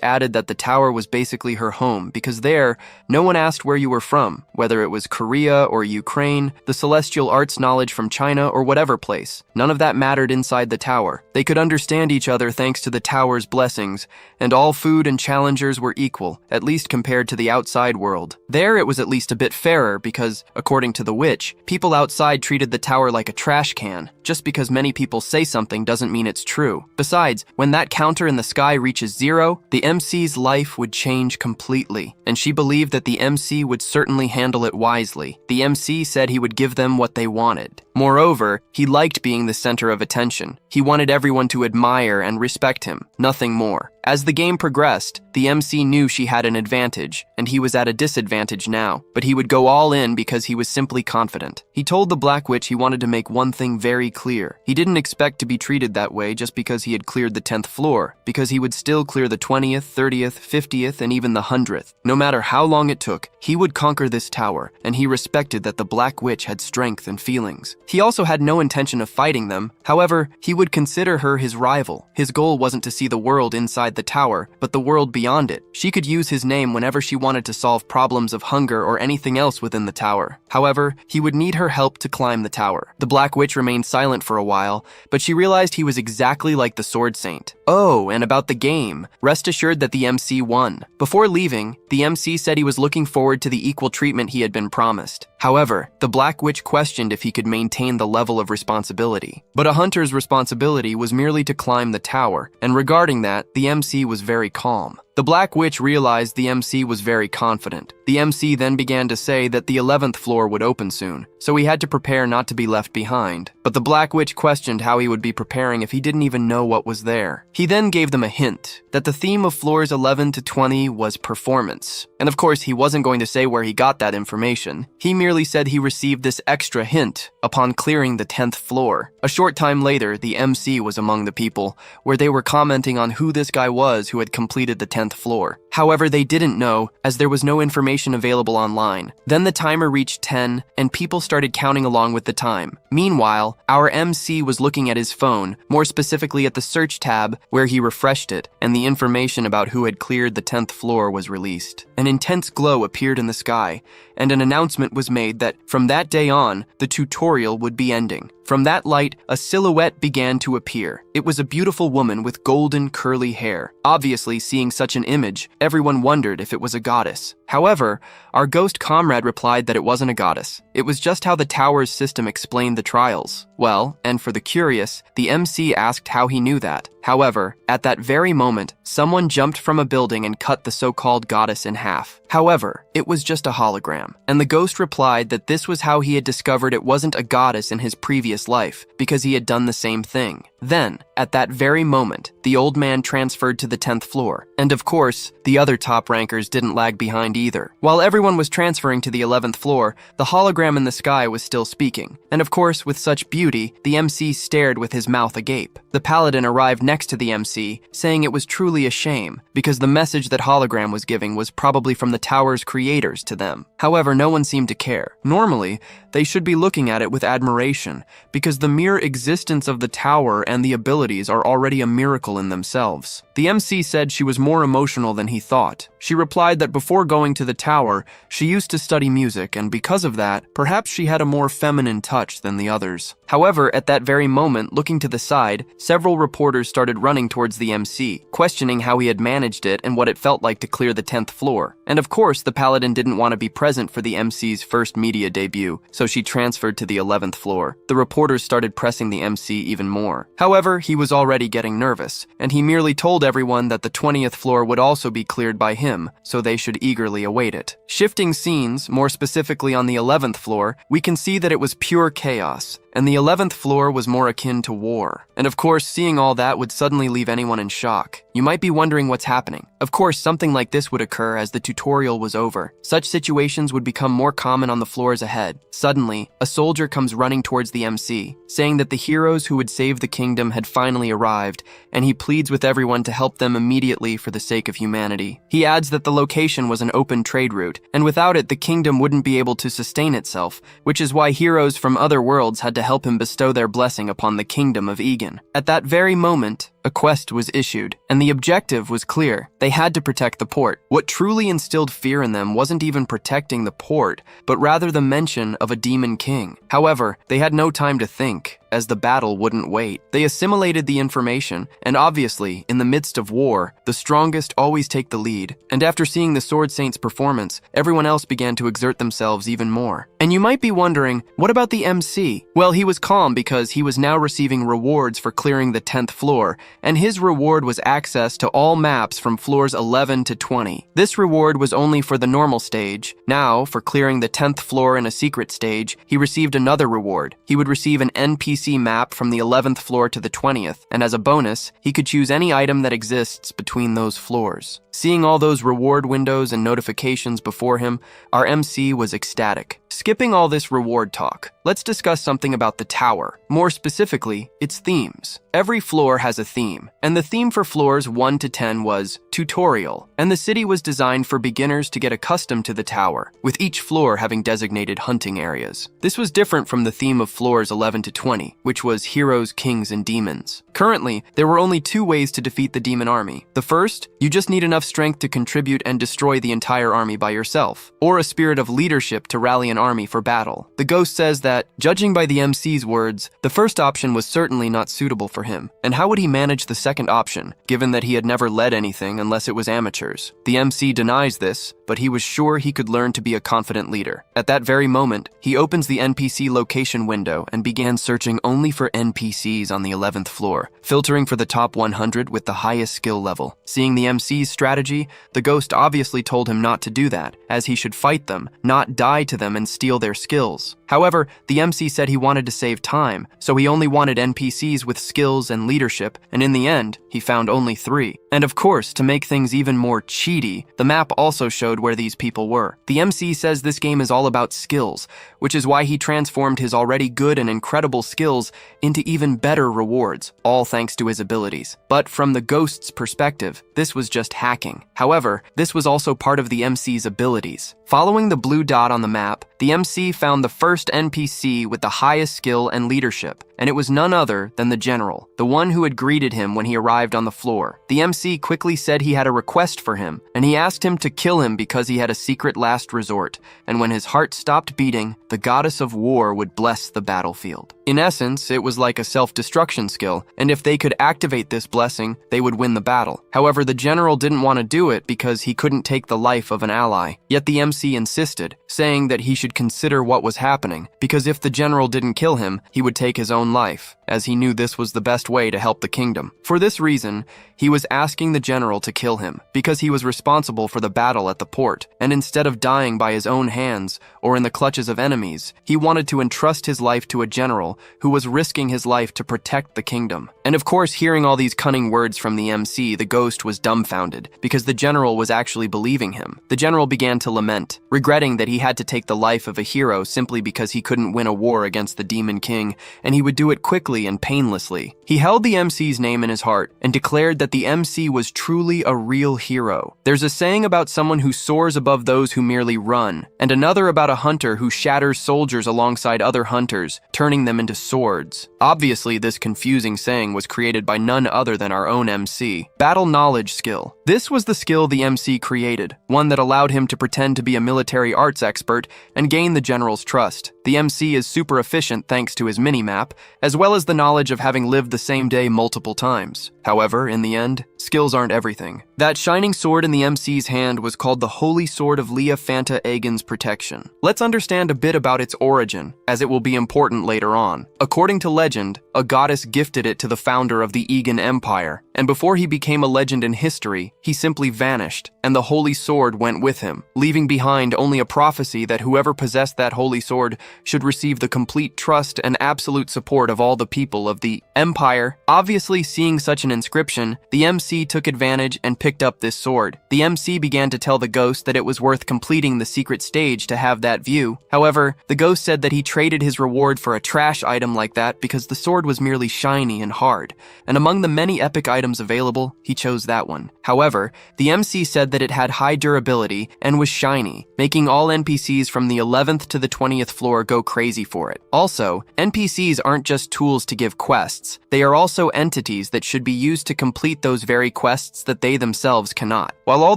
added that the tower was basically her home, because there, no one asked where you were from, whether it was Korea or Ukraine, the celestial arts knowledge from China or whatever place. None of that mattered inside the tower. They could understand each other thanks to the tower's blessings, and all food and challengers were equal, at least compared to the outside world. There it was at least a bit fairer because, according to the witch, people outside treated the tower like a trash can. Just because many people say something doesn't mean it's true. Besides, when that counter in the sky reaches 0, the MC's life would change completely, and she believed that the MC would certainly handle it wisely. The MC said he would give them what they wanted. Moreover, he liked being the center of attention. He wanted everyone to admire and respect him, nothing more. As the game progressed, the MC knew she had an advantage, and he was at a disadvantage now, but he would go all in because he was simply confident. He told the Black Witch he wanted to make one thing very clear. He didn't expect to be treated that way just because he had cleared the 10th floor, because he would still clear the 20th, 30th, 50th, and even the 100th. No matter how long it took, he would conquer this tower, and he respected that the Black Witch had strength and feelings. He also had no intention of fighting them. However, he would consider her his rival. His goal wasn't to see the world inside the tower, but the world beyond it. She could use his name whenever she wanted to solve problems of hunger or anything else within the tower. However, he would need her help to climb the tower. The Black Witch remained silent for a while, but she realized he was exactly like the Sword Saint. Oh, and about the game. Rest assured that the MC won. Before leaving, the MC said he was looking forward to the equal treatment he had been promised. However, the Black Witch questioned if he could maintain the level of responsibility. But a hunter's responsibility was merely to climb the tower, and regarding that, the MC was very calm. The Black Witch realized the MC was very confident. The MC then began to say that the 11th floor would open soon, so he had to prepare not to be left behind. But the Black Witch questioned how he would be preparing if he didn't even know what was there. He then gave them a hint that the theme of floors 11 to 20 was performance. And of course, he wasn't going to say where he got that information. He merely said he received this extra hint upon clearing the 10th floor. A short time later, the MC was among the people, where they were commenting on who this guy was who had completed the 10th floor. However, they didn't know, as there was no information available online. Then the timer reached 10, and people started counting along with the time. Meanwhile, our MC was looking at his phone, more specifically at the search tab, where he refreshed it, and the information about who had cleared the 10th floor was released. An intense glow appeared in the sky, and an announcement was made that, from that day on, the tutorial would be ending. From that light, a silhouette began to appear. It was a beautiful woman with golden, curly hair. Obviously, seeing such an image, everyone wondered if it was a goddess. However, our ghost comrade replied that it wasn't a goddess. It was just how the tower's system explained the trials. Well, and for the curious, the MC asked how he knew that. However, at that very moment, someone jumped from a building and cut the so-called goddess in half. However, it was just a hologram, and the ghost replied that this was how he had discovered it wasn't a goddess in his previous life, because he had done the same thing. Then, at that very moment, the old man transferred to the 10th floor, and of course, the other top rankers didn't lag behind either. While everyone was transferring to the 11th floor, the hologram in the sky was still speaking, and of course, with such beauty, the MC stared with his mouth agape. The paladin arrived next to the MC, saying it was truly a shame, because the message that hologram was giving was probably from the tower's creators to them. However, no one seemed to care. Normally, they should be looking at it with admiration, because the mere existence of the tower and the abilities are already a miracle in themselves. The MC said she was more emotional than he thought. She replied that before going to the tower, she used to study music, and because of that, perhaps she had a more feminine touch than the others. However, at that very moment, looking to the side, several reporters started running towards the MC, questioning how he had managed it and what it felt like to clear the 10th floor. And of course, the paladin didn't want to be present for the MC's first media debut, so she transferred to the 11th floor. The reporters started pressing the MC even more. However, he was already getting nervous, and he merely told everyone that the 20th floor would also be cleared by him, so they should eagerly await it. Shifting scenes, more specifically on the 11th floor, we can see that it was pure chaos, and the 11th floor was more akin to war. And of course, seeing all that would suddenly leave anyone in shock. You might be wondering what's happening. Of course, something like this would occur as the tutorial was over. Such situations would become more common on the floors ahead. Suddenly, a soldier comes running towards the MC, saying that the heroes who would save the kingdom had finally arrived, and he pleads with everyone to help them immediately for the sake of humanity. He adds that the location was an open trade route, and without it, the kingdom wouldn't be able to sustain itself, which is why heroes from other worlds had to help him bestow their blessing upon the kingdom of Egan. At that very moment, a quest was issued, and the objective was clear. They had to protect the port. What truly instilled fear in them wasn't even protecting the port, but rather the mention of a demon king. However, they had no time to think, as the battle wouldn't wait. They assimilated the information, and obviously, in the midst of war, the strongest always take the lead. And after seeing the Sword Saint's performance, everyone else began to exert themselves even more. And you might be wondering, what about the MC? Well, he was calm because he was now receiving rewards for clearing the 10th floor, and his reward was access to all maps from floors 11 to 20. This reward was only for the normal stage. Now, for clearing the 10th floor in a secret stage, he received another reward. He would receive an NPC map from the 11th floor to the 20th, and as a bonus, he could choose any item that exists between those floors. Seeing all those reward windows and notifications before him, our MC was ecstatic. skipping all this reward talk, let's discuss something about the tower, more specifically, its themes. Every floor has a theme, and the theme for floors 1 to 10 was tutorial, and the city was designed for beginners to get accustomed to the tower, with each floor having designated hunting areas. This was different from the theme of floors 11 to 20, which was heroes, kings, and demons. Currently, there were only 2 ways to defeat the demon army. The first, you just need enough strength to contribute and destroy the entire army by yourself, or a spirit of leadership to rally an army for battle. The ghost says that, judging by the MC's words, the first option was certainly not suitable for him. And how would he manage the second option, given that he had never led anything unless it was amateurs? The MC denies this, but he was sure he could learn to be a confident leader. At that very moment, he opens the NPC location window and began searching only for NPCs on the 11th floor, filtering for the top 100 with the highest skill level. Seeing the MC's strategy, the ghost obviously told him not to do that, as he should fight them, not die to them and steal their skills. However, the MC said he wanted to save time, so he only wanted NPCs with skills and leadership, and in the end, he found only 3. And of course, to make things even more cheaty, the map also showed where these people were. The MC says this game is all about skills, which is why he transformed his already good and incredible skills into even better rewards, all thanks to his abilities. But from the ghost's perspective, this was just hacking. However, this was also part of the MC's abilities. Following the blue dot on the map, the MC found the first NPC with the highest skill and leadership, and it was none other than the general, the one who had greeted him when he arrived on the floor. The MC quickly said he had a request for him, and he asked him to kill him because he had a secret last resort, and when his heart stopped beating, the goddess of war would bless the battlefield. In essence, it was like a self-destruction skill, and if they could activate this blessing, they would win the battle. However, the general didn't want to do it because he couldn't take the life of an ally. Yet the MC insisted, saying that he should consider what was happening, because if the general didn't kill him, he would take his own life, as he knew this was the best way to help the kingdom. For this reason, he was asking the general to kill him, because he was responsible for the battle at the port, and instead of dying by his own hands or in the clutches of enemies, he wanted to entrust his life to a general who was risking his life to protect the kingdom. And of course, hearing all these cunning words from the MC, the ghost was dumbfounded, because the general was actually believing him. The general began to lament, regretting that he had to take the life of a hero simply because he couldn't win a war against the demon king, and he would do it quickly and painlessly. He held the MC's name in his heart and declared that the MC was truly a real hero. There's a saying about someone who soars above those who merely run, and another about a hunter who shatters soldiers alongside other hunters, turning them into swords. Obviously, this confusing saying was created by none other than our own MC. Battle knowledge skill. This was the skill the MC created, one that allowed him to pretend to be a military arts expert and gain the general's trust. The MC is super efficient thanks to his mini-map, as well as the knowledge of having lived the same day multiple times. However, in the end, skills aren't everything. That shining sword in the MC's hand was called the Holy Sword of Leah Fanta Agen's Protection. Let's understand a bit about its origin, as it will be important later on. According to legend, a goddess gifted it to the founder of the Egan Empire, and before he became a legend in history, he simply vanished, and the Holy Sword went with him, leaving behind only a prophecy that whoever possessed that Holy Sword should receive the complete trust and absolute support of all the people of the Empire. Obviously, seeing such an inscription, the MC took advantage and picked up this sword. The MC began to tell the ghost that it was worth completing the secret stage to have that view. However, the ghost said that he traded his reward for a trash item like that because the sword was merely shiny and hard, and among the many epic items available, he chose that one. However, the MC said that it had high durability and was shiny, making all NPCs from the 11th to the 20th floor go crazy for it. Also, NPCs aren't just tools to give quests, they are also entities that should be used to complete those very quests that they themselves cannot. While all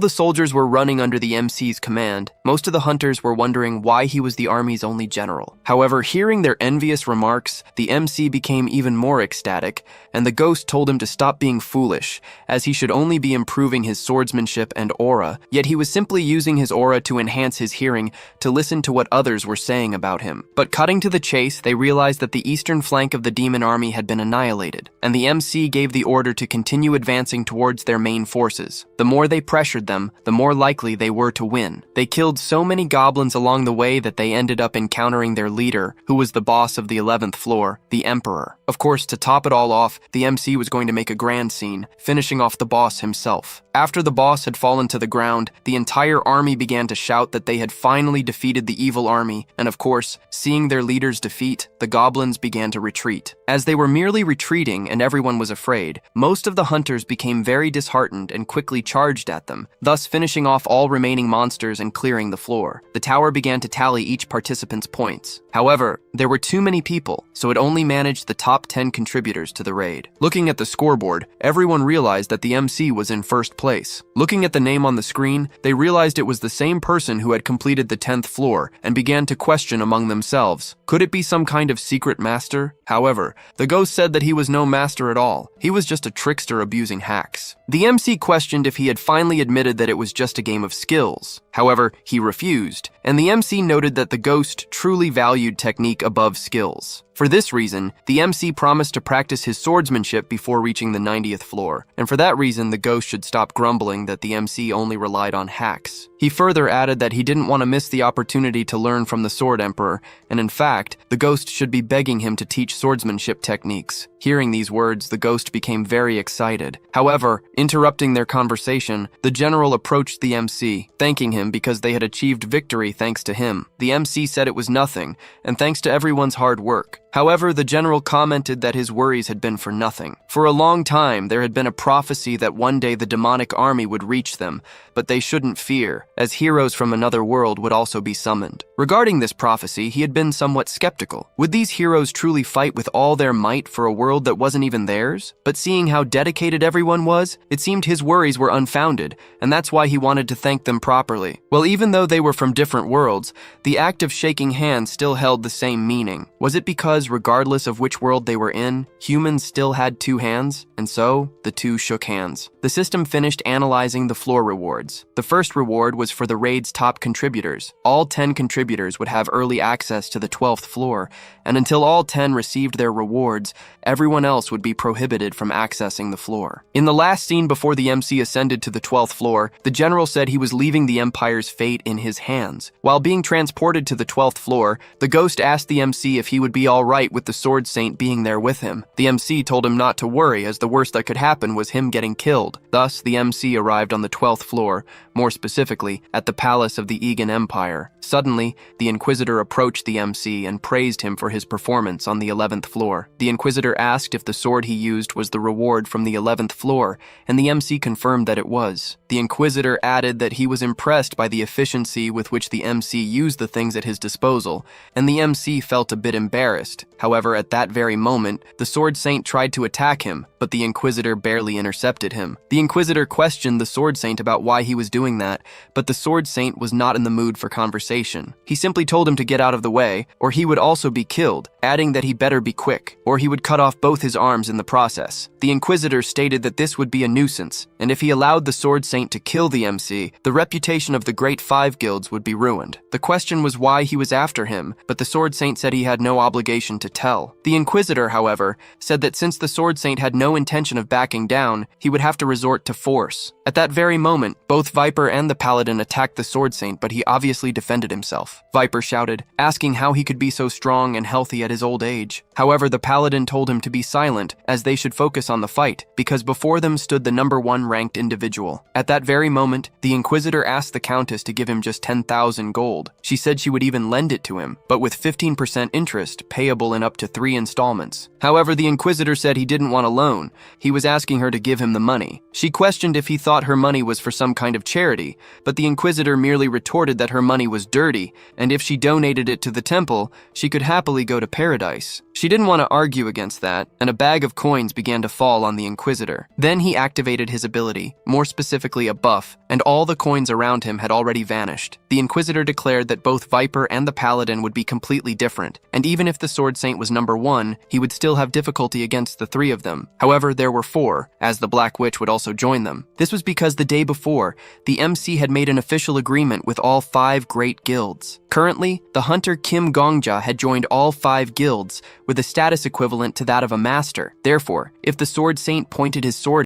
the soldiers were running under the MC's command, most of the hunters were wondering why he was the army's only general. However, hearing their envious remarks, the MC became even more ecstatic, and the ghost told him to stop being foolish, as he should only be improving his swordsmanship and aura, yet he was simply using his aura to enhance his hearing to listen to what others were saying about him. But cutting to the chase, they realized that the eastern flank of the demon army had been annihilated, and the MC gave the order to continue advancing towards their main forces. The more they pressured them, the more likely they were to win. They killed so many goblins along the way that they ended up encountering their leader, who was the boss of the 11th floor, the Emperor. Of course, to top it all off, the MC was going to make a grand scene, finishing off the boss himself. After the boss had fallen to the ground, the entire army began to shout that they had finally defeated the evil army, and of course, seeing their leader's defeat, the goblins began to retreat. As they were merely retreating and everyone was afraid, most of the hunters became very disheartened and quickly charged at them, thus finishing off all remaining monsters and clearing the floor. The tower began to tally each participant's points. However, there were too many people, so it only managed the top 10 contributors to the raid. Looking at the scoreboard, everyone realized that the MC was in first place. Looking at the name on the screen, they realized it was the same person who had completed the 10th floor and began to question among themselves. Could it be some kind of secret master? However, the ghost said that he was no master at all. He was just a trickster abusing hacks. The MC questioned if he had finally admitted that it was just a game of skills. However, he refused, and the MC noted that the ghost truly valued technique above skills. For this reason, the MC promised to practice his swordsmanship before reaching the 90th floor, and for that reason the ghost should stop grumbling that the MC only relied on hacks. He further added that he didn't want to miss the opportunity to learn from the Sword Emperor, and in fact, the ghost should be begging him to teach swordsmanship techniques. Hearing these words, the ghost became very excited. However, interrupting their conversation, the general approached the MC, thanking him because they had achieved victory thanks to him. The MC said it was nothing, and thanks to everyone's hard work. However, the general commented that his worries had been for nothing. For a long time, there had been a prophecy that one day the demonic army would reach them, but they shouldn't fear, as heroes from another world would also be summoned. Regarding this prophecy, he had been somewhat skeptical. Would these heroes truly fight with all their might for a world that wasn't even theirs? But seeing how dedicated everyone was, it seemed his worries were unfounded, and that's why he wanted to thank them properly. Well, even though they were from different worlds, the act of shaking hands still held the same meaning. Was it because regardless of which world they were in, humans still had two hands, and so the two shook hands. The system finished analyzing the floor rewards. The first reward was for the raid's top contributors. All 10 contributors would have early access to the 12th floor, and until all 10 received their rewards, everyone else would be prohibited from accessing the floor. In the last scene before the MC ascended to the 12th floor, the general said he was leaving the Empire's fate in his hands. While being transported to the 12th floor, the ghost asked the MC if he would be alright with the Sword Saint being there with him. The MC told him not to worry, as the worst that could happen was him getting killed. Thus, the MC arrived on the 12th floor, more specifically, at the palace of the Egan Empire. Suddenly, the Inquisitor approached the MC and praised him for his performance on the 11th floor. The Inquisitor asked if the sword he used was the reward from the 11th floor, and the MC confirmed that it was. The Inquisitor added that he was impressed by the efficiency with which the MC used the things at his disposal, and the MC felt a bit embarrassed. However, at that very moment, the Sword Saint tried to attack him, but the Inquisitor barely intercepted him. The Inquisitor questioned the Sword Saint about why he was doing that, but the Sword Saint was not in the mood for conversation. He simply told him to get out of the way, or he would also be killed, adding that he better be quick, or he would cut off both his arms in the process. The Inquisitor stated that this would be a nuisance, and if he allowed the Sword Saint to kill the MC, the reputation of the Great Five Guilds would be ruined. The question was why he was after him, but the Sword Saint said he had no obligation to tell. The Inquisitor, however, said that since the Sword Saint had no intention of backing down, he would have to resort to force. At that very moment, both Viper and the Paladin attacked the Sword Saint, but he obviously defended himself. Viper shouted, asking how he could be so strong and healthy at his old age. However, the Paladin told him to be silent, as they should focus on the fight, because before them stood the number 1 ranked individual. At that very moment, the Inquisitor asked the Countess to give him just 10,000 gold. She said she would even lend it to him, but with 15% interest, payable in up to 3 installments. However, the Inquisitor said he didn't want a loan. He was asking her to give him the money. She questioned if he thought her money was for some kind of charity, but the Inquisitor merely retorted that her money was dirty, and if she donated it to the temple, she could happily go to paradise. She didn't want to argue against that, and a bag of coins began to fall on the Inquisitor. Then he activated his ability, more specifically a buff, and all the coins around him had already vanished. The Inquisitor declared that both Viper and the Paladin would be completely different, and even if the Sword Saint was number 1, he would still have difficulty against the 3 of them. However, there were 4, as the Black Witch would also join them. This was because the day before, the MC had made an official agreement with all 5 great guilds. Currently, the hunter Kim Gongja had joined all 5 guilds, with a status equivalent to that of a master. Therefore, if the Sword Saint pointed his sword